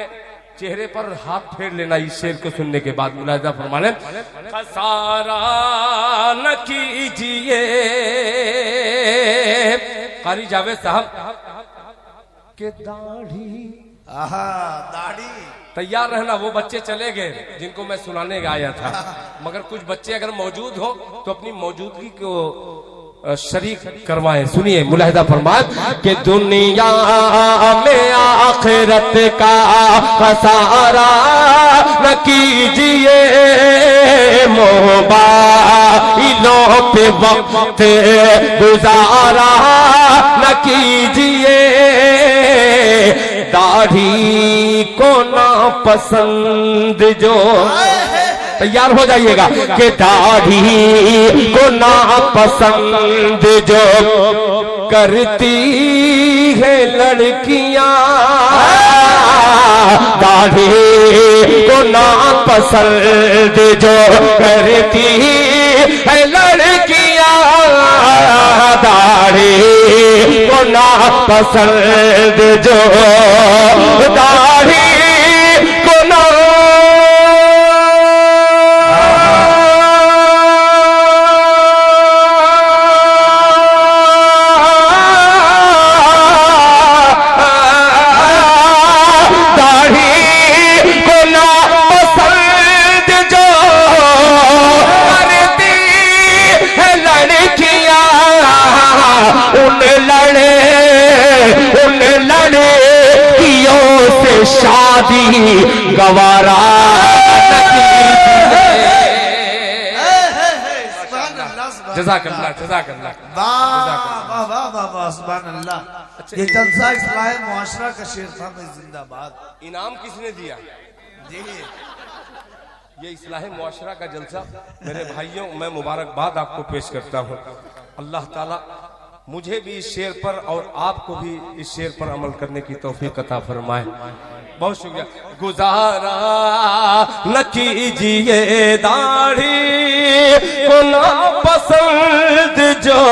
चेहरे पर हाथ फेर लेना इस शेर को सुनने के बाद। मुलाहिजा फरमाने, खसारा न कीजिए। कारी जावेद साहब के दाढ़ी, दाढ़ी, तैयार रहना। वो बच्चे चले गए जिनको मैं सुनाने आया था, मगर कुछ बच्चे अगर मौजूद हो तो अपनी मौजूदगी को शरीक करवाएं। सुनिए मुलाहिजा फरमाए कि दुनिया में आखिरत का खसारा न कीजिए, मोबाइलों पे वक्त गुजारा न कीजिए, दाढ़ी को ना पसंद जो, तैयार हो जाइएगा, कि दाढ़ी को ना पसंद जो करती है लड़कियां, दाढ़ी को ना पसंद जो करती है लड़कियां दाढ़ी को ना पसंद जो दाढ़ी को ना शादी गवारा जज़ाकल्लाह जज़ाकल्लाह। ये जलसा इस्लाह मुआशरा का शेर था। मैं जिंदाबाद। इनाम किसने दिया? जी ये इस्लाह मुआशरा का जलसा मेरे भाइयों, मैं मुबारकबाद आपको पेश करता हूँ। अल्लाह ताला मुझे भी इस शेर पर और आपको भी इस शेर पर अमल करने की तौफीक अता फरमाए। बहुत शुक्रिया। गुजारा न कीजिए दाढ़ी को ना पसंद जो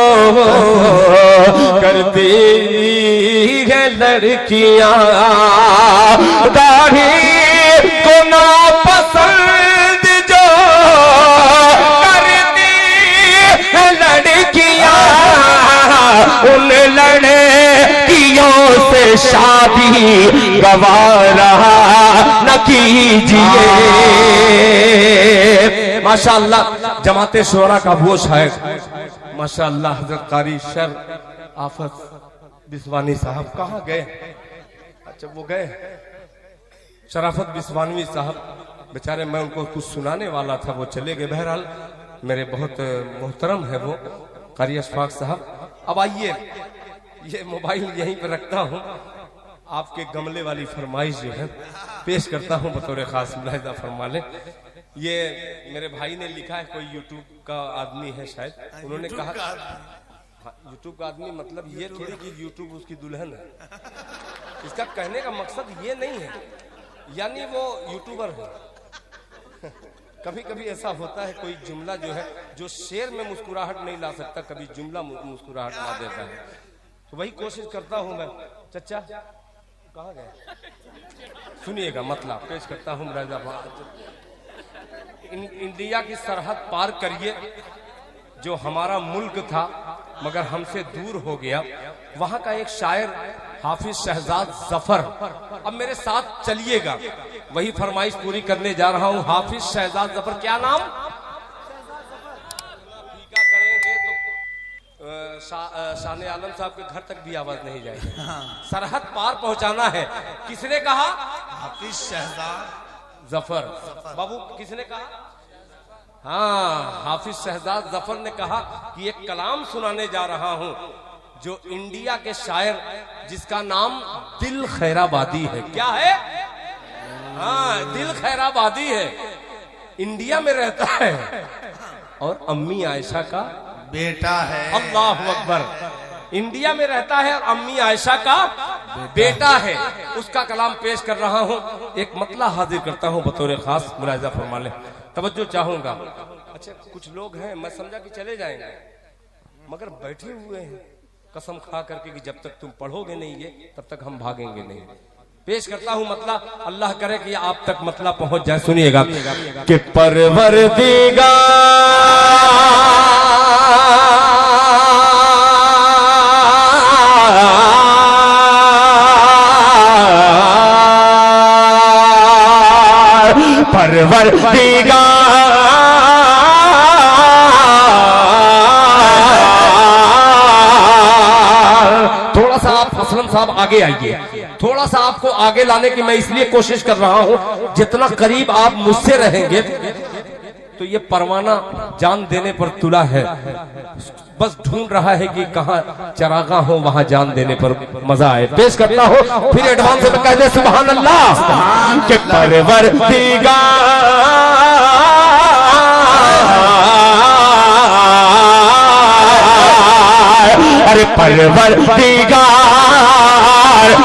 करती है लड़कियां दाढ़ी को ना पसंद जो करती है लड़कियां उन लड़कियों से शादी गवारा न कीजिए। माशाअल्लाह जमाते शोरा का वो शायर माशाअल्लाह हजरत कारी शर आफत बिस्वानी साहब कहाँ गए? अच्छा वो गए शराफत बिस्वानी साहब बेचारे, मैं उनको कुछ सुनाने वाला था, वो चले गए। बहरहाल मेरे बहुत मोहतरम है वो कारी अशफाक साहब। अब आइए ये मोबाइल यहीं पर रखता हूँ, आपके गमले वाली फरमाइश जो है पेश करता हूँ बतौर खास, मुलाहिजा फरमा लें। ये मेरे भाई ने लिखा है, कोई यूट्यूब का आदमी है शायद, उन्होंने कहा यूट्यूब का आदमी मतलब ये थोड़ी कि यूट्यूब उसकी दुल्हन है। इसका कहने का मकसद ये नहीं है, यानी वो यूट्यूबर है। कभी कभी ऐसा होता है कोई जुमला जो है जो शेर में मुस्कुराहट नहीं ला सकता, कभी जुमला मुस्कुराहट ला देता है, तो वही कोशिश करता हूं मैं। चचा कहाँ गए? सुनिएगा मतलब पेश करता हूं। इंडिया की सरहद पार करिए, जो हमारा मुल्क था मगर हमसे दूर हो गया, वहां का एक शायर हाफिज शहजाद जफर, अब मेरे साथ चलिएगा, वही फरमाइश पूरी करने जा रहा हूं। हाफिज शहजाद जफर, क्या नाम? फीका करेंगे तो शान आलम साहब के घर तक भी आवाज नहीं जाएगी। सरहद पार पहुंचाना है। किसने कहा? हाफिज शहजाद जफर। बाबू किसने कहा? हाँ, हाफिज शहजाद जफर ने कहा कि एक कलाम सुनाने जा रहा हूं जो इंडिया के शायर, जिसका नाम दिल खैराबादी है। क्या है? हाँ, दिल खैराबादी है, इंडिया में रहता है और अम्मी आयशा का बेटा है। अल्लाह अकबर। इंडिया में रहता है और अम्मी आयशा का बेटा है। उसका कलाम पेश कर रहा हूं, एक मतला हाजिर करता हूं बतौर खास, मुलाहिजा फरमा लें, तवज्जो चाहूंगा। अच्छा कुछ लोग हैं, मैं समझा कि चले जाएंगे, मगर बैठे हुए हैं कसम खा करके कि जब तक तुम पढ़ोगे नहीं ये तब तक हम भागेंगे नहीं। पेश करता हूं मतला, अल्लाह करे कि आप तक मतला पहुंच जाए। सुनिएगा कि थोड़ा सा आप असलम साहब आगे आइए, थोड़ा सा आपको आगे लाने की मैं इसलिए कोशिश कर रहा हूं, जितना करीब आप मुझसे रहेंगे तो ये परवाना जान देने पर तुला है, बस ढूंढ रहा है कि कहां चरागा हो वहां जान देने पर मजा आए। पेश करता हो, फिर एडवांस में कह दे सुभान अल्लाह के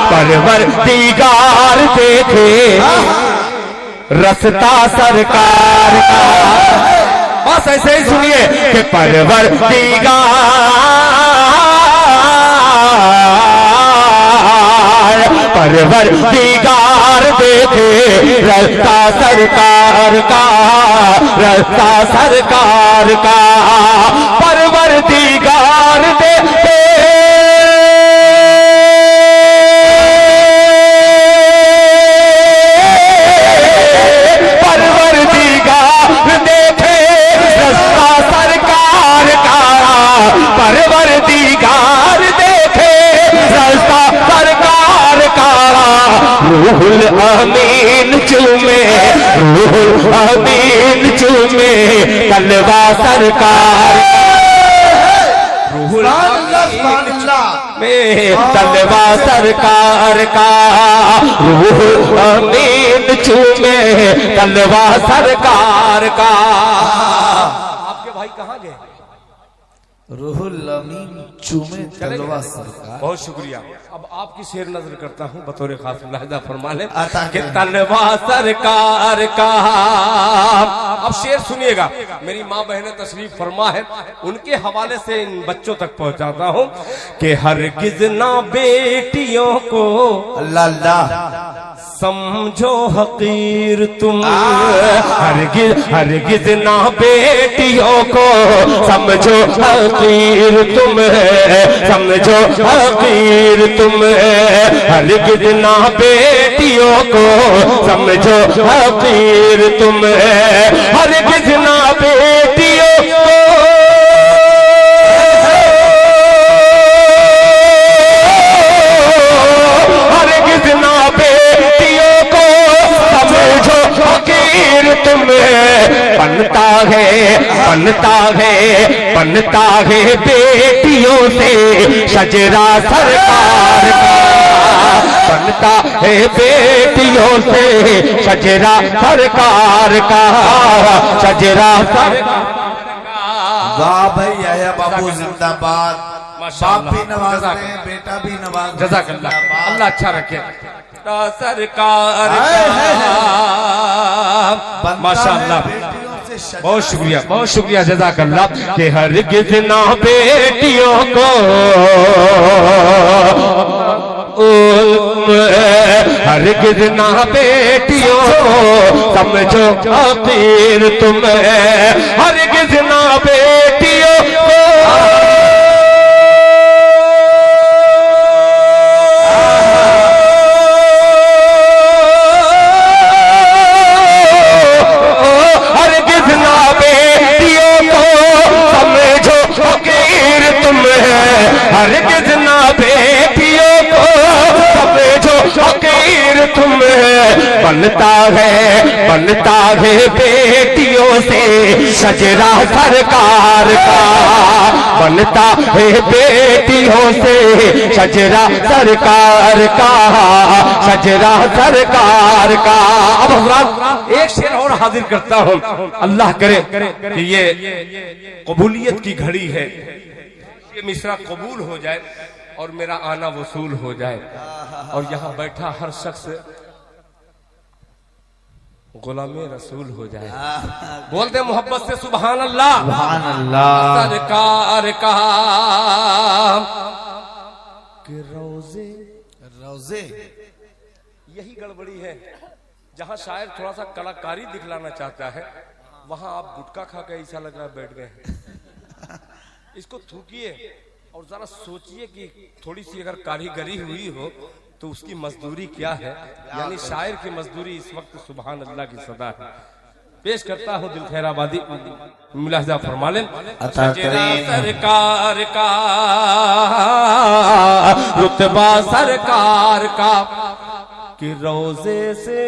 परवरदिगार देखे रसता सरकार का बस ऐसे ही सुनिए कि परवरदिगार देखे रास्ता सरकार का, रास्ता सरकार का, परवरदिगार देखे परवरदिगार देखे रास्ता सरकार का, रूहुल अमीन चूमे, रूहुल अमीन चूमे तलवा सरकार, रूहुल में तलवा सरकार का, रूहुल अमीन चूमे तलवा सरकार का। आपके भाई कहाँ गए? रूहुल अमीन चूमे तलवा सरकार। बहुत शुक्रिया। अब आपकी शेर नजर करता हूँ बतौर खास मुलाहिजा फरमा ले कि तलवा सरकार का। अब शेर सुनिएगा, मेरी माँ बहनें तशरीफ फरमा है, उनके हवाले से इन बच्चों तक पहुँचाता हूँ कि हरगिज़ ना बेटियों को अल्लाह समझो हकीर तुम, हरगिज़ ना बेटियों को समझो हकीर तुम, समझो हकीर तुम, हरगिज़ ना बेटियों को समझो हकीर तुम, हरगिज़ ना बेटियों को बनता है बेटियों से शजरा सरकार का, बनता है बेटियों से शजरा सरकार का, शजरा सरकार का। वाह भाई आया बाबू जिंदाबाद। बाप भी नवाज रहे हैं, बेटा भी नवाज। जज़ाकल्लाह, अल्लाह अच्छा रखे सरकार का। माशाअल्लाह, बहुत शुक्रिया, बहुत शुक्रिया, जज़ाकल्लाह। कि हरगिज़ ना बेटियों को, हरगिज़ ना बेटियों को समझो हकीर तुम, हरगिज़ ना बेटियों को हरगिज़ ना बेटियों को समझो फकीर तुम, बनता है बेटियों से शजरा सरकार का, बनता है बेटियों से शजरा सरकार का, शजरा सरकार का। अब हज़रात एक शेर और हाजिर करता हूँ, अल्लाह करे कि ये कबूलियत की घड़ी है, ये मिसरा कबूल हो जाए और मेरा आना वसूल हो जाए और यहाँ बैठा हर शख्स गुलामे रसूल हो जाए। बोल दे मोहब्बत से सुभान अल्लाह, सुभान अल्लाह। सरकार का कि रोजे रोजे यही गड़बड़ी है, जहाँ शायर थोड़ा सा कलाकारी दिखलाना चाहता है वहाँ आप गुटखा खा के ऐसा लग रहा बैठ गए। इसको थूकिए और जरा सोचिए कि थोड़ी सी अगर कारीगरी हुई हो तो उसकी मजदूरी क्या है, यानी शायर की मजदूरी इस वक्त सुभान अल्लाह की सदा है। पेश करता हूँ दिल खैराबादी, मुलाहिजा फरमा लें। सरकार का रुतबा सरकार का कि रोजे से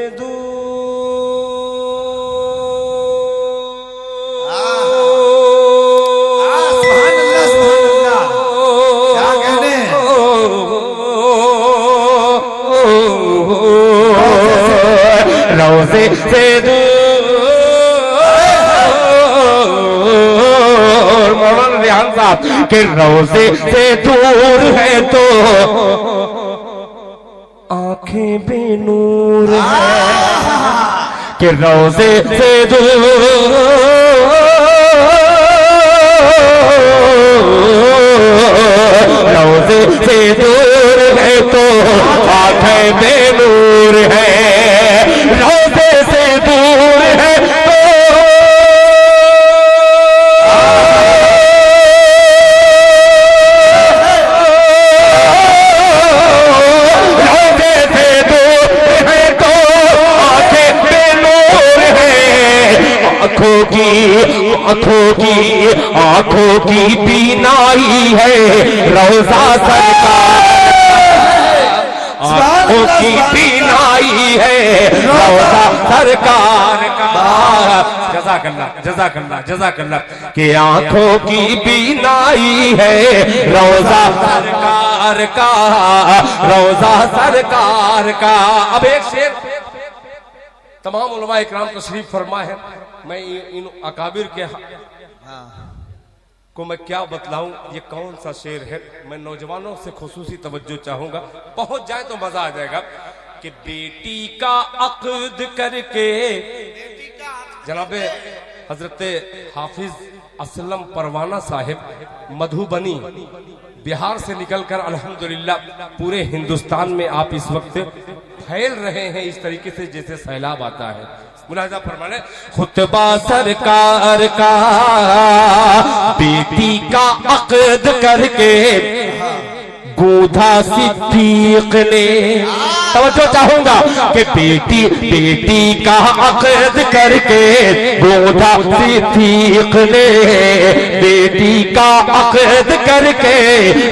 रोजे से दूर मौलाना रिहान साहब के रोजे से दूर है तो आंखें बेनूर है, कि रोजे से दूर रोज़े से दूर है तो आंखें बेनूर है, रोज़े से दूर है तो रोज़े से दूर है तो आंखें बेनूर है। आंखों की बीनाई है रोज़ा सरकार, आंखों की बीनाई है रोज़ा सरकार का। जज़ाकल्लाह कि आंखों की बीनाई है रोज़ा सरकार का, रोज़ा सरकार का। अब एक शेर तमाम उलमा इकराम तशरीफ फरमा है, मैं इन अकाबिर के को मैं क्या बतलाऊं, ये कौन सा शेर है। मैं नौजवानों से खुसूसी तवज्जो चाहूंगा, पहुंच जाए तो मजा आ जाएगा। कि बेटी का अक़्द करके जनाबे हजरत हाफिज असलम परवाना साहिब मधुबनी बिहार से निकलकर अल्हम्दुलिल्लाह पूरे हिंदुस्तान में आप इस वक्त फैल रहे हैं इस तरीके से जैसे सैलाब आता है। मुलाहिजा फरमाने खुतबा सरकार का बेटी का अक़्द करके गूंथा सिद्दीक ने। तवज्जो चाहूंगा कि बेटी का अक़्द करके गूंथा सिद्दीक ने, बेटी का अक़्द करके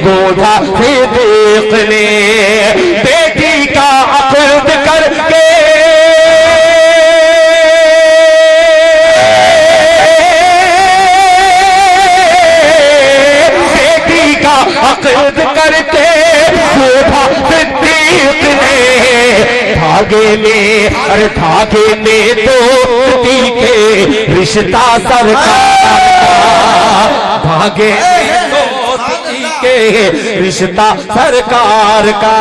गूंथा सिद्दीक ने, बेटी का अक़्द करके अक़्द करके गूंथा सिद्दीक ने। धागे में दोस्ती के रिश्ता सरकार का, धागे में दोस्ती के रिश्ता सरकार का,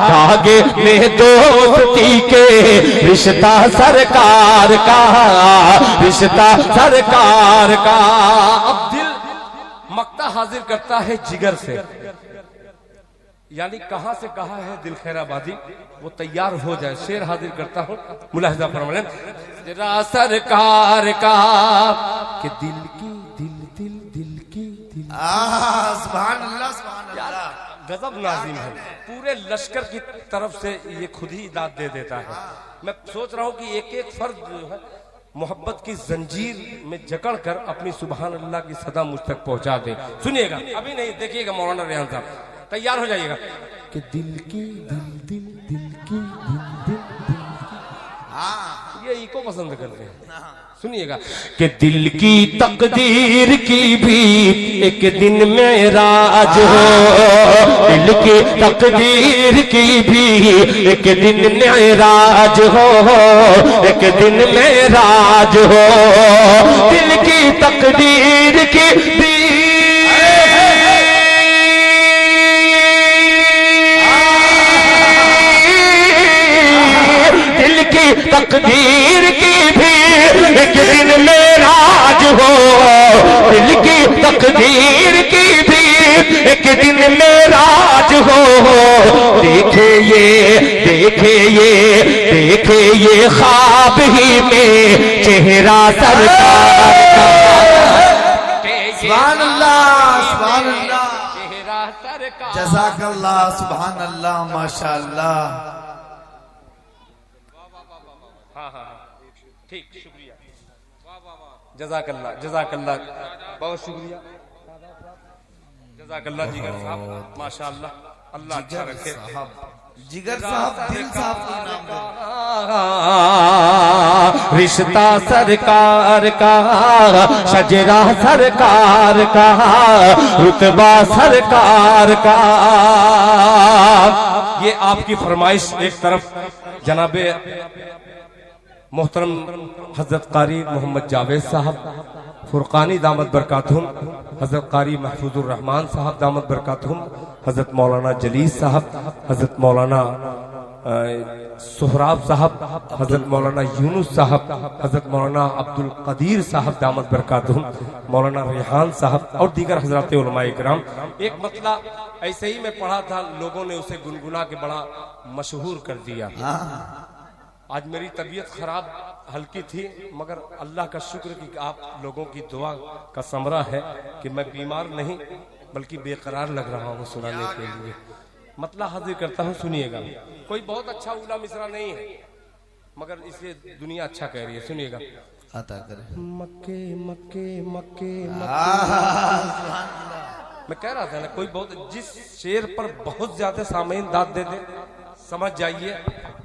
धागे में दोस्ती के रिश्ता सरकार का, रिश्ता सरकार का। अब दिल मक्ता हाजिर करता है जिगर से, यानी कहां से कहा है दिल खैराबादी, वो तैयार हो जाए। शेर हाजिर करता हूं, मुलाहिजा फरमाएं जरा सरकार का कि दिल की सुभान अल्लाह, सुभान अल्लाह। गजब नाज़िम है, पूरे लश्कर की तरफ से ये खुद ही दाद दे देता है। मैं सोच रहा हूं कि एक एक फर्द जो है मोहब्बत की जंजीर में जकड़ कर अपनी सुभान अल्लाह की सदा मुझ तक पहुंचा दे। सुनिएगा, अभी नहीं, देखिएगा मौलाना रेहान साहब, तैयार हो जाइएगा कि दिल की ये इको पसंद करते हैं। सुनिएगा कि दिल की तकदीर की भी एक दिन में राज हो, दिल की तकदीर की भी एक दिन में राज हो, एक दिन में राज हो, दिल की तकदीर की भी तकदीर की भी एक दिन में राज हो, दिल की तकदीर की भी एक दिन में राज हो। देखे ये ख्वाब ही में चेहरा सरकार का, सुभान अल्लाह, सुभान अल्लाह, चेहरा सरकार। जज़ाकल्लाह, सुभान अल्लाह, माशाअल्लाह। ठीक, शुक्रिया, जज़ाकल्लाह, बहुत शुक्रिया, जज़ाकल्लाह जिगर साहब, माशाअल्लाह, अल्लाह अच्छा रखे। जिगर साहब, दिल साहब को इनाम दे। रिश्ता सरकार का, शजरा सरकार का, रुतबा सरकार का। ये आपकी फरमाइश एक तरफ जनाबे मोहतरम हजरत कारी मोहम्मद जावेद साहब फुरकानी दामद बरकातहुम, हजरत कारी महफूजुर रहमान साहब दामद बरकातहुम, हजरत मौलाना जलीस साहब, हजरत मौलाना सोहराब साहब, हजरत मौलाना यूनुस साहब, हजरत मौलाना अब्दुल कदीर साहब दामद बरकातुहुम, मौलाना रेहान साहब और दीगर हजरात उलमाए किराम। एक मतला ऐसे ही मैं पढ़ा था, लोगों ने उसे गुनगुना के बड़ा मशहूर कर दिया। आज मेरी तबीयत खराब हल्की थी, मगर अल्लाह का शुक्र कि आप लोगों की दुआ का समरा है कि मैं बीमार नहीं बल्कि बेकरार लग रहा हूँ सुनाने के लिए। मतलब हाजिर करता हूँ, सुनिएगा। कोई बहुत अच्छा उला मिसरा नहीं है, मगर इसे दुनिया अच्छा कह रही है, सुनिएगा। अता करे मक्के मक्के मक्के मैं कह रहा था ना, कोई बहुत जिस शेर पर बहुत ज्यादा सामयीन दाद दे दे, समझ जाइए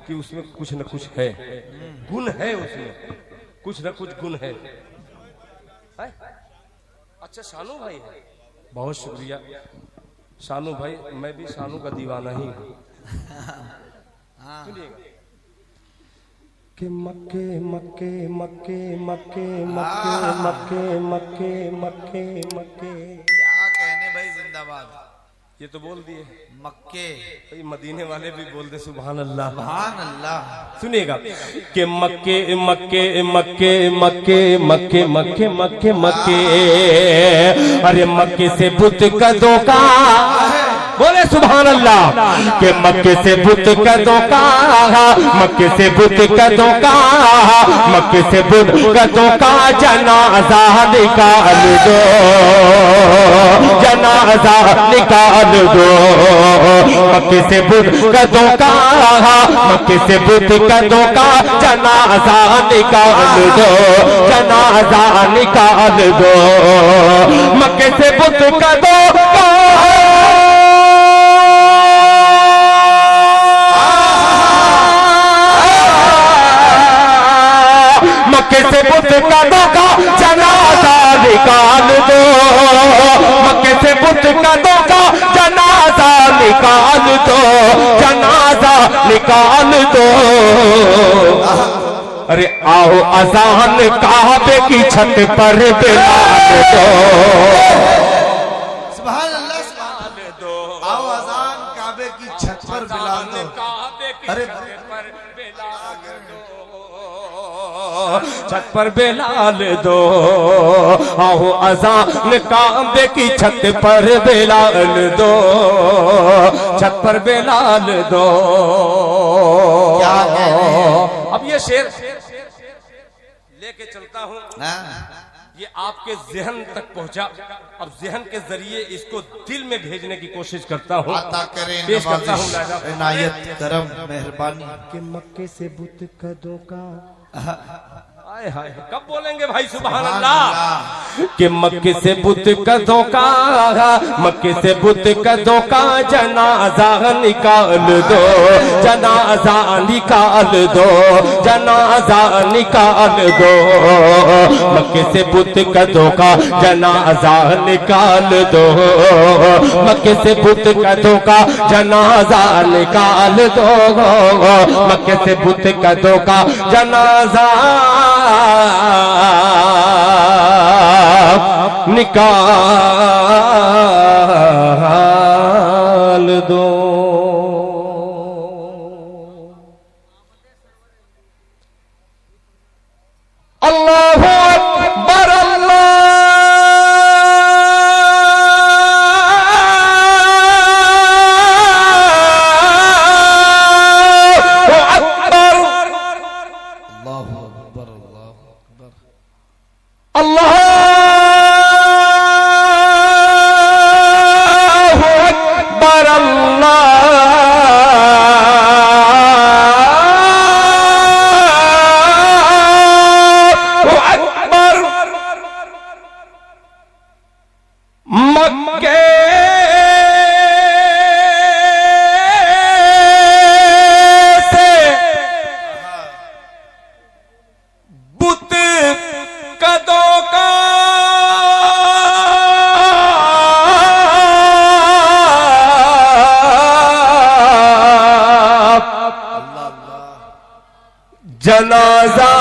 कि उसमें कुछ न कुछ है, गुण है, उसमें कुछ न कुछ गुण है। अच्छा शानू भाई है, बहुत शुक्रिया शानू भाई, मैं भी शानू का दीवाना ही हूँ। सुनिएगा कि मक्के मक्के मक्के मक्के मक्के मक्के मक्के मक्के मक्के, क्या कहने भाई, जिंदाबाद। ये तो बोल दिए मक्के, भाई मदीने वाले भी बोल दे सुभान अल्लाह। सुभान अल्लाह। सुनिएगा कि मक्के मक्के मक्के मक्के मक्के मक्के मक्के मक्के, अरे मक्के से बुत का धोखा, बोले सुभान अल्लाह। के मक्के से बुत का धोखा, मक्के से बुत का धोखा, मक्के से बुत का धोखा, जनाजा निकाल दो, जनाजा निकाल दो। मक्के से बुत का धोखा, मक्के से बुत का धोखा, जनाजा निकाल दो, जनाजा निकाल दो। मक्के से बुत का धोखा, मक्के से बुत का धोखा, जनाजा निकाल दो। मक्के से बुत का धोखा, जनाजा निकाल दो, जनाजा निकाल दो। अरे आओ अजान काबे की छत पर बिलाल दो, सुभान अल्लाह, सुभान दो। आओ अजान काबे की छत पर बिलाल दो, अरे छत पर बेलाल दो। आओ अजान काबे की छत पर बेलाल दो, छत पर बेलाल दो। अब ये शेर लेके चलता हूँ, ये आपके जहन तक पहुंचा। अब जहन के जरिए इसको दिल में भेजने की कोशिश करता हूँ, पेश करता हूँ। इनायत करम मेहरबानी। कि मक्के से बुत कदों का, हाय हाय, कब बोलेंगे भाई सुभान अल्लाह। कि मक्के से बुत कदों का, मक्के से बुत कदों का, जनाजा निकाल दो, जनाजा निकाल दो, जनाजा निकाल दो। मक्के से बुत कदों का, जनाजा निकाल दो, मक्के से बुत कदों का, जनाजा निकाल दो, मक्के से बुत कदों का, जनाजा निकाल दो। अल्लाहु अकबर, जनाजा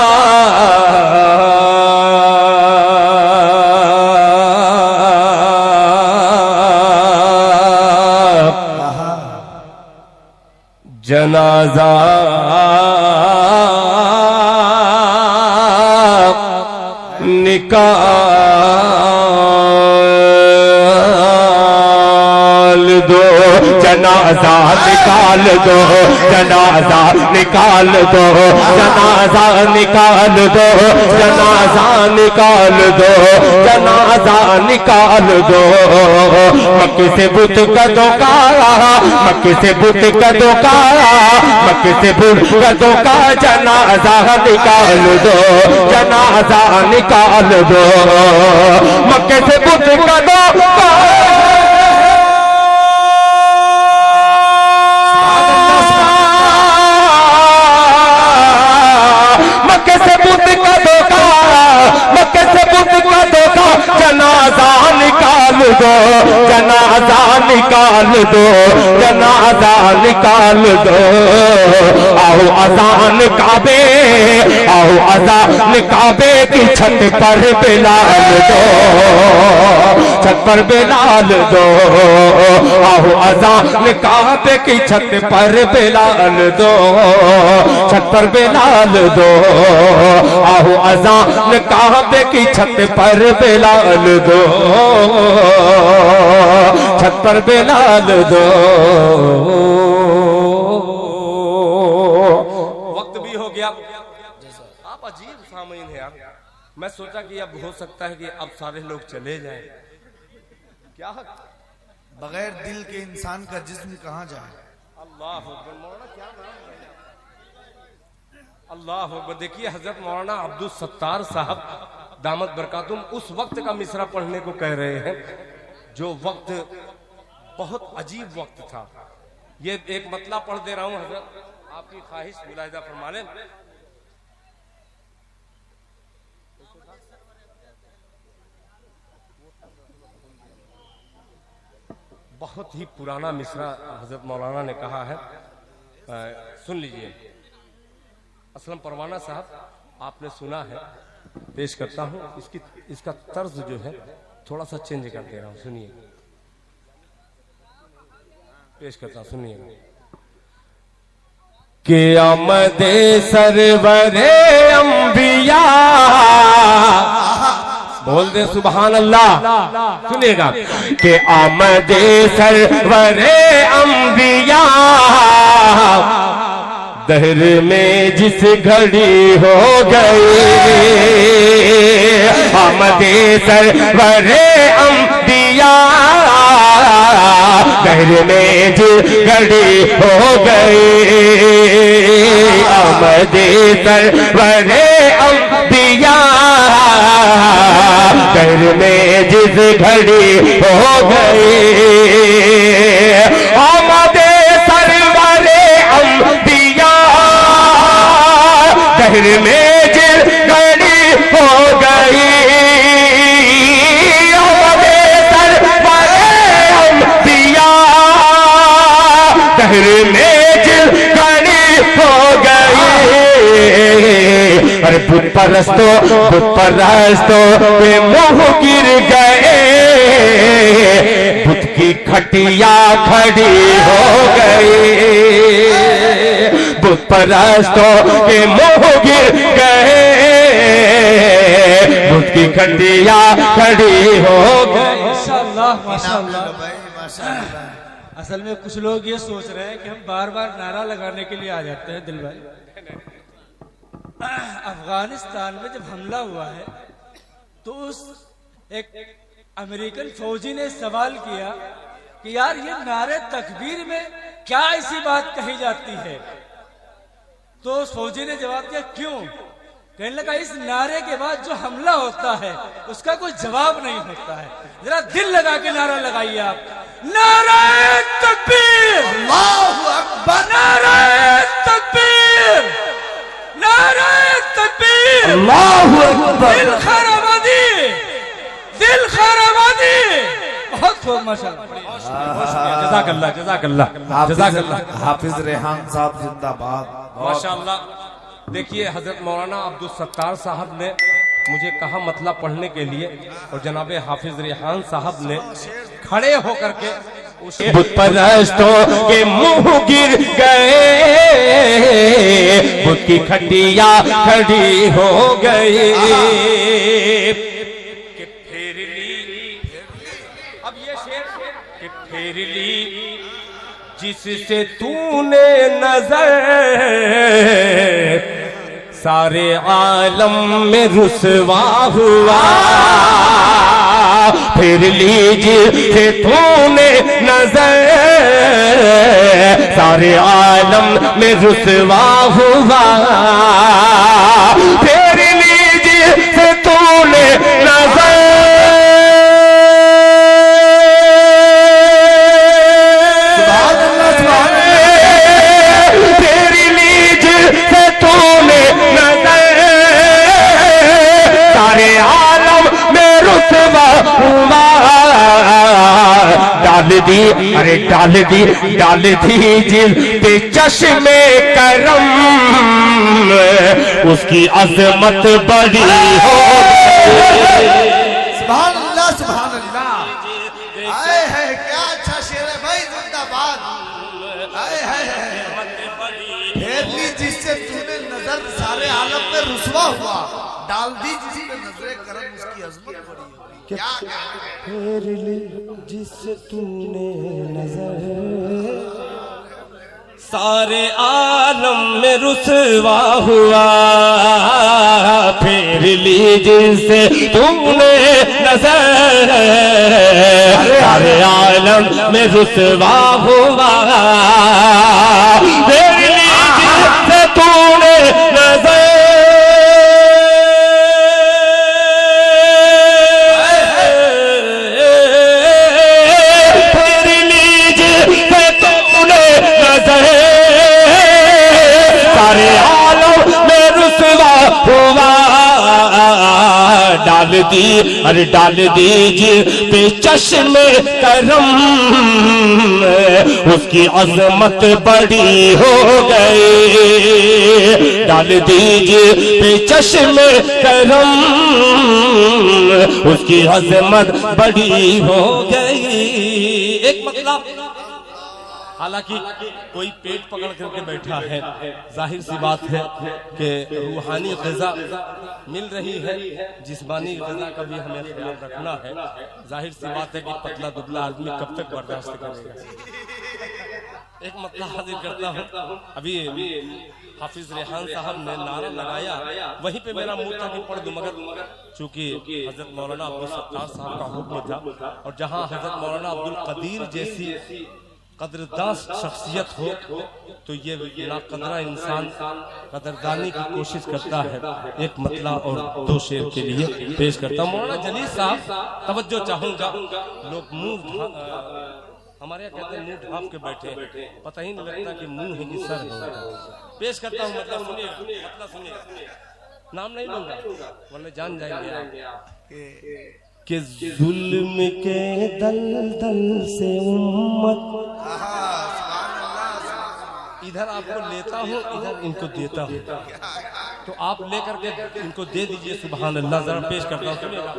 जनाजा जनाजा निकाल दो, जनाजा निकाल दो, जनाजा निकाल दो, जनाजा निकाल दो, जनाजा निकाल दो, जनाजा निकाल दो। मक्के से बुत कदों का, मक्के से बुत कदों का, मक्के से बुत कदों का जनाजा निकाल दो, जनाजा निकाल दो। मक्के से बुत कदों का, मक्के से बुत कदों का, मक्के से बुत कदों का जनाजा निकाल दो, जनाजा निकाल दो, जनाजा निकाल दो। आओ अजान काबे, आओ अजान काबे की छत पर बिलाल दो, छत पर बिलाल दो। आओ अजान काबे की छत पर बिलाल दो, छत पर बिलाल दो। आओ अजान काबे की छत पर बिलाल दो, छत पर बिलाल दो। वक्त भी हो गया। आप अजीब सामीन है यार। मैं सोचा कि अब हो सकता है कि अब सारे लोग चले जाएं। क्या बगैर दिल के इंसान का जिस्म कहाँ जाए। अल्लाह अकबर। मौलाना क्या नाम है? अल्लाह अकबर। देखिए हजरत मौलाना अब्दुल सत्तार साहब दामत बरकातुम उस वक्त का मिसरा पढ़ने को कह रहे हैं जो वक्त बहुत अजीब वक्त था। ये एक मतला पढ़ दे रहा हूं हजरत, आपकी ख्वाहिश मुलाहिजा फरमा लें। बहुत ही पुराना मिसरा हजरत मौलाना ने कहा है, सुन लीजिए। असलम परवाना साहब आपने सुना है, पेश करता हूं। इसका तर्ज जो है थोड़ा सा चेंज कर दे रहा हूं, सुनिए। पेश करता हूं, सुनिएगा। कि आमदे सरवरे अंबिया, बोल दे सुभान अल्लाह। सुनिएगा कि आमदे सरवरे अंबिया, दहर में जिस घड़ी हो गई, आमदे सरवरे अंबिया, दहर में जिस घड़ी हो गई, आमदे सरवरे अंबिया, दहर में जिस घड़ी हो गई, आमदे सरवरे अंबिया, दहर में जिस घड़ी हो गई, आमदे सरवरे अंबिया, दहर में जिस घड़ी हो गई। अरे बुत परस्तों पे मुंह गिर गए, बुत की खटिया खड़ी हो गई, बुत परस्तों के मुंह गिर गए, बुत की खटिया खड़ी हो गई। माशाअल्लाह माशाअल्लाह। असल में कुछ लोग ये सोच रहे हैं कि हम बार बार नारा लगाने के लिए आ जाते हैं। दिल भाई, अफगानिस्तान में जब हमला हुआ है तो उस एक अमेरिकन फौजी ने सवाल किया कि यार ये नारे तकबीर में क्या ऐसी बात कही जाती है। तो उस फौजी ने जवाब दिया क्यों? कहने लगा इस नारे के बाद जो हमला होता है उसका कोई जवाब नहीं होता है। जरा दिल लगा के नारा लगाइए आप, नारे तकबीर, अल्लाहु अकबर, नारे तकबीर, नारे तकबीर, अल्लाहु अकबर। दिल खैराबादी, दिल खैराबादी। बहुत खूब माशाअल्लाह। जज़ाकल्लाह जज़ाकल्लाह जज़ाकल्लाह। हाफिज रेहान साहब जिंदाबाद। माशाअल्लाह। देखिए हजरत मौलाना अब्दुल सत्तार साहब ने मुझे कहा मतला पढ़ने के लिए और जनाबे हाफिज रेहान साहब ने खड़े होकर के बुत परस्तों के मुंह गिर गए, बुत की खटिया खड़ी हो गई। कि फेर ली, अब ये शेर कि फेर ली जिससे तूने नजर, सारे आलम में रुसवा हुआ। फिर लीजिए तूने नजर, सारे आलम में रुसवा हुआ। फिर लीजिए तूने नजर, डाल दी जिल पे चश्मे करम, उसकी अजमत बड़ी हो। सुभान अल्लाह, सुभान अल्लाह। आए है क्या अच्छा शेर है भाई, जिंदाबाद। आए है फेर ली जिससे तूने नजर, सारे आलम में रुसवा हुआ। डाल दी जिसने नजरे करम, उसकी अजमत बड़ी हो। क्या फेर ली जिससे तूने नजर, सारे आलम में रुसवा हुआ। फेर ली जिससे तूने नजर, सारे आलम में रुसवा हुआ। फेर ली जिससे तूने नजर, डाल दीजिए पे चश्मे करम, उसकी अजमत बड़ी हो गई। डाल दीजिए पे चश्मे करम, उसकी अजमत बड़ी हो गई। एक मतलब, हालांकि कोई पेट पकड़ करके बैठा है, जाहिर सी बात है कि रूहानी ग़िज़ा मिल रही है, जिस्मानी ग़िज़ा का भी हमें ख्याल रखना है। जाहिर सी बात है कि पतला दुबला आदमी कब तक बर्दाश्त करेगा। एक मतलब हाजिर करता हूँ, अभी हाफिज रेहान साहब ने नारा लगाया, वहीं पे मेरा मुंह था कि पढ़ दूं, मगर चूंकि हजरत मौलाना अब्दुल सत्तार साहब का हुक्म था, और जहाँ हजरत मौलाना अब्दुल कदीर जैसी कदरदान शख्सियत हो, तो ये नाकदरा इंसान कदरदानी की कोशिश करता है। एक मतला और दो शेर के लिए पेश करता हूँ। मौलाना जलील साहब, तवज्जो चाहूंगा। लोग मुंह हमारे यहाँ कहते हैं मुंह ढांप के बैठे, पता ही नहीं लगता कि मुंह है कि सर है। पेश करता हूँ, मतलब सुनिए, मतलब सुनिए, नाम नहीं लूंगा वरना जान जाएंगे कि जुल्म के दलदल से उम्मत, इधर आपको लेता हूँ, इधर इनको देता हूँ, तो आप लेकर के इनको दे दीजिए। सुभान अल्लाह। जरा पेश करता हूँ, सुनिएगा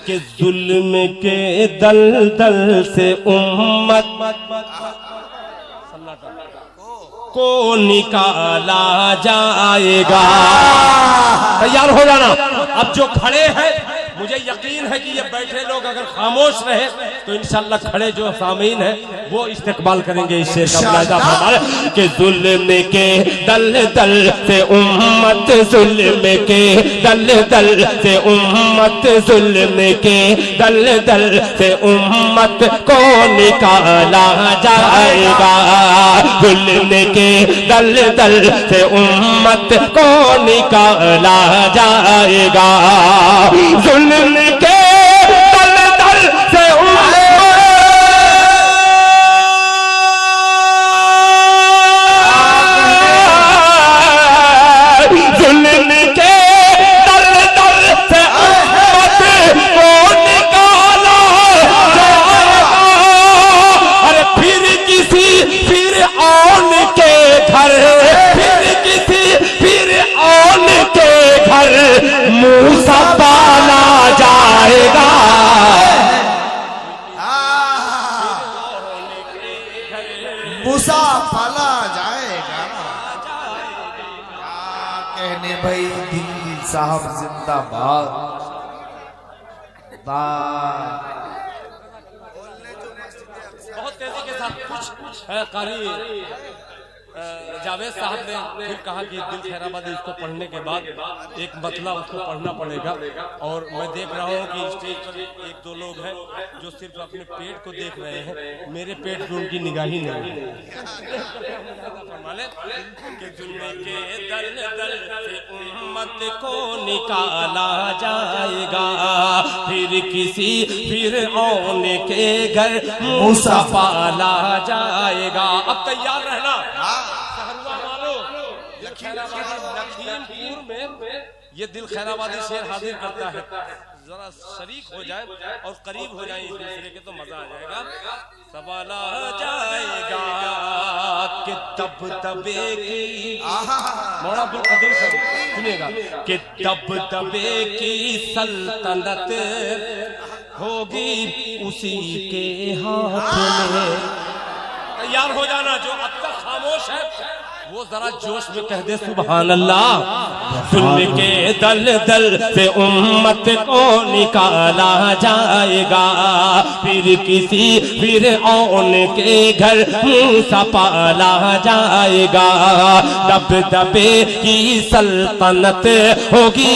कि जुल्म के दलदल से उम्मत को निकाला जाएगा। तैयार हो जाना। अब जो खड़े हैं, मुझे यकीन है कि ये बैठे लोग अगर खामोश रहे तो इंशाल्लाह खड़े जो सामीन है वो इस्तेकबाल करेंगे इस शेर का मुलाहिजा फरमाए कि जुल्म के दलदल से उम्मत, जुल्म के दलदल से उम्मत, जुल्म के दलदल से उम्मत को निकाला जाएगा। जुल्म के दलदल से उम्मत को निकाला जाएगा। जुल्म के दलदल से जुल्म के दलदल से उम्मत को निकाला जाएगा। अरे फिर किसी फिरऔन के घर, फिर किसी फिरऔन के घर मूसा पाला जा साहब जिंदाबाद। बहुत तेजी के साथ कुछ कारी जावेद साहब ने फिर कहा कि दिल खैराबादी इसको पढ़ने के बाद एक मतला उसको पढ़ना पड़ेगा। और मैं देख रहा हूँ कि स्टेज पर एक दो लोग हैं जो सिर्फ अपने पेट को देख रहे हैं, मेरे पेट पे उनकी निगाह ही नहीं है। कि जुल्म के दल दल से उम्मत को निकाला जाएगा, फिर किसी फिरऔन के घर मूसा पाला जाएगा। अब तैयार रहना लखीमपुर में ये दिल खैराबादी शेर हाजिर करता है, जरा शरीक हो जाए और करीब हो जाए एक दूसरे के तो मजा आ जाएगा। सवाल आ जाएगा कि दब दबे की मौलाना अब्दुल कदीर साहब सुनिएगा कि दब दबे की सल्तनत होगी उसी के हाथ में। तैयार हो जाना, जो अब तक खामोश है वो जरा जोश में कह दे सुभान अल्लाह। जुल्म के दल दल से उम्मत को निकाला जाएगा, फिर किसी फिरऔन के घर मूसा पाला जाएगा। दब दबे की सल्तनत होगी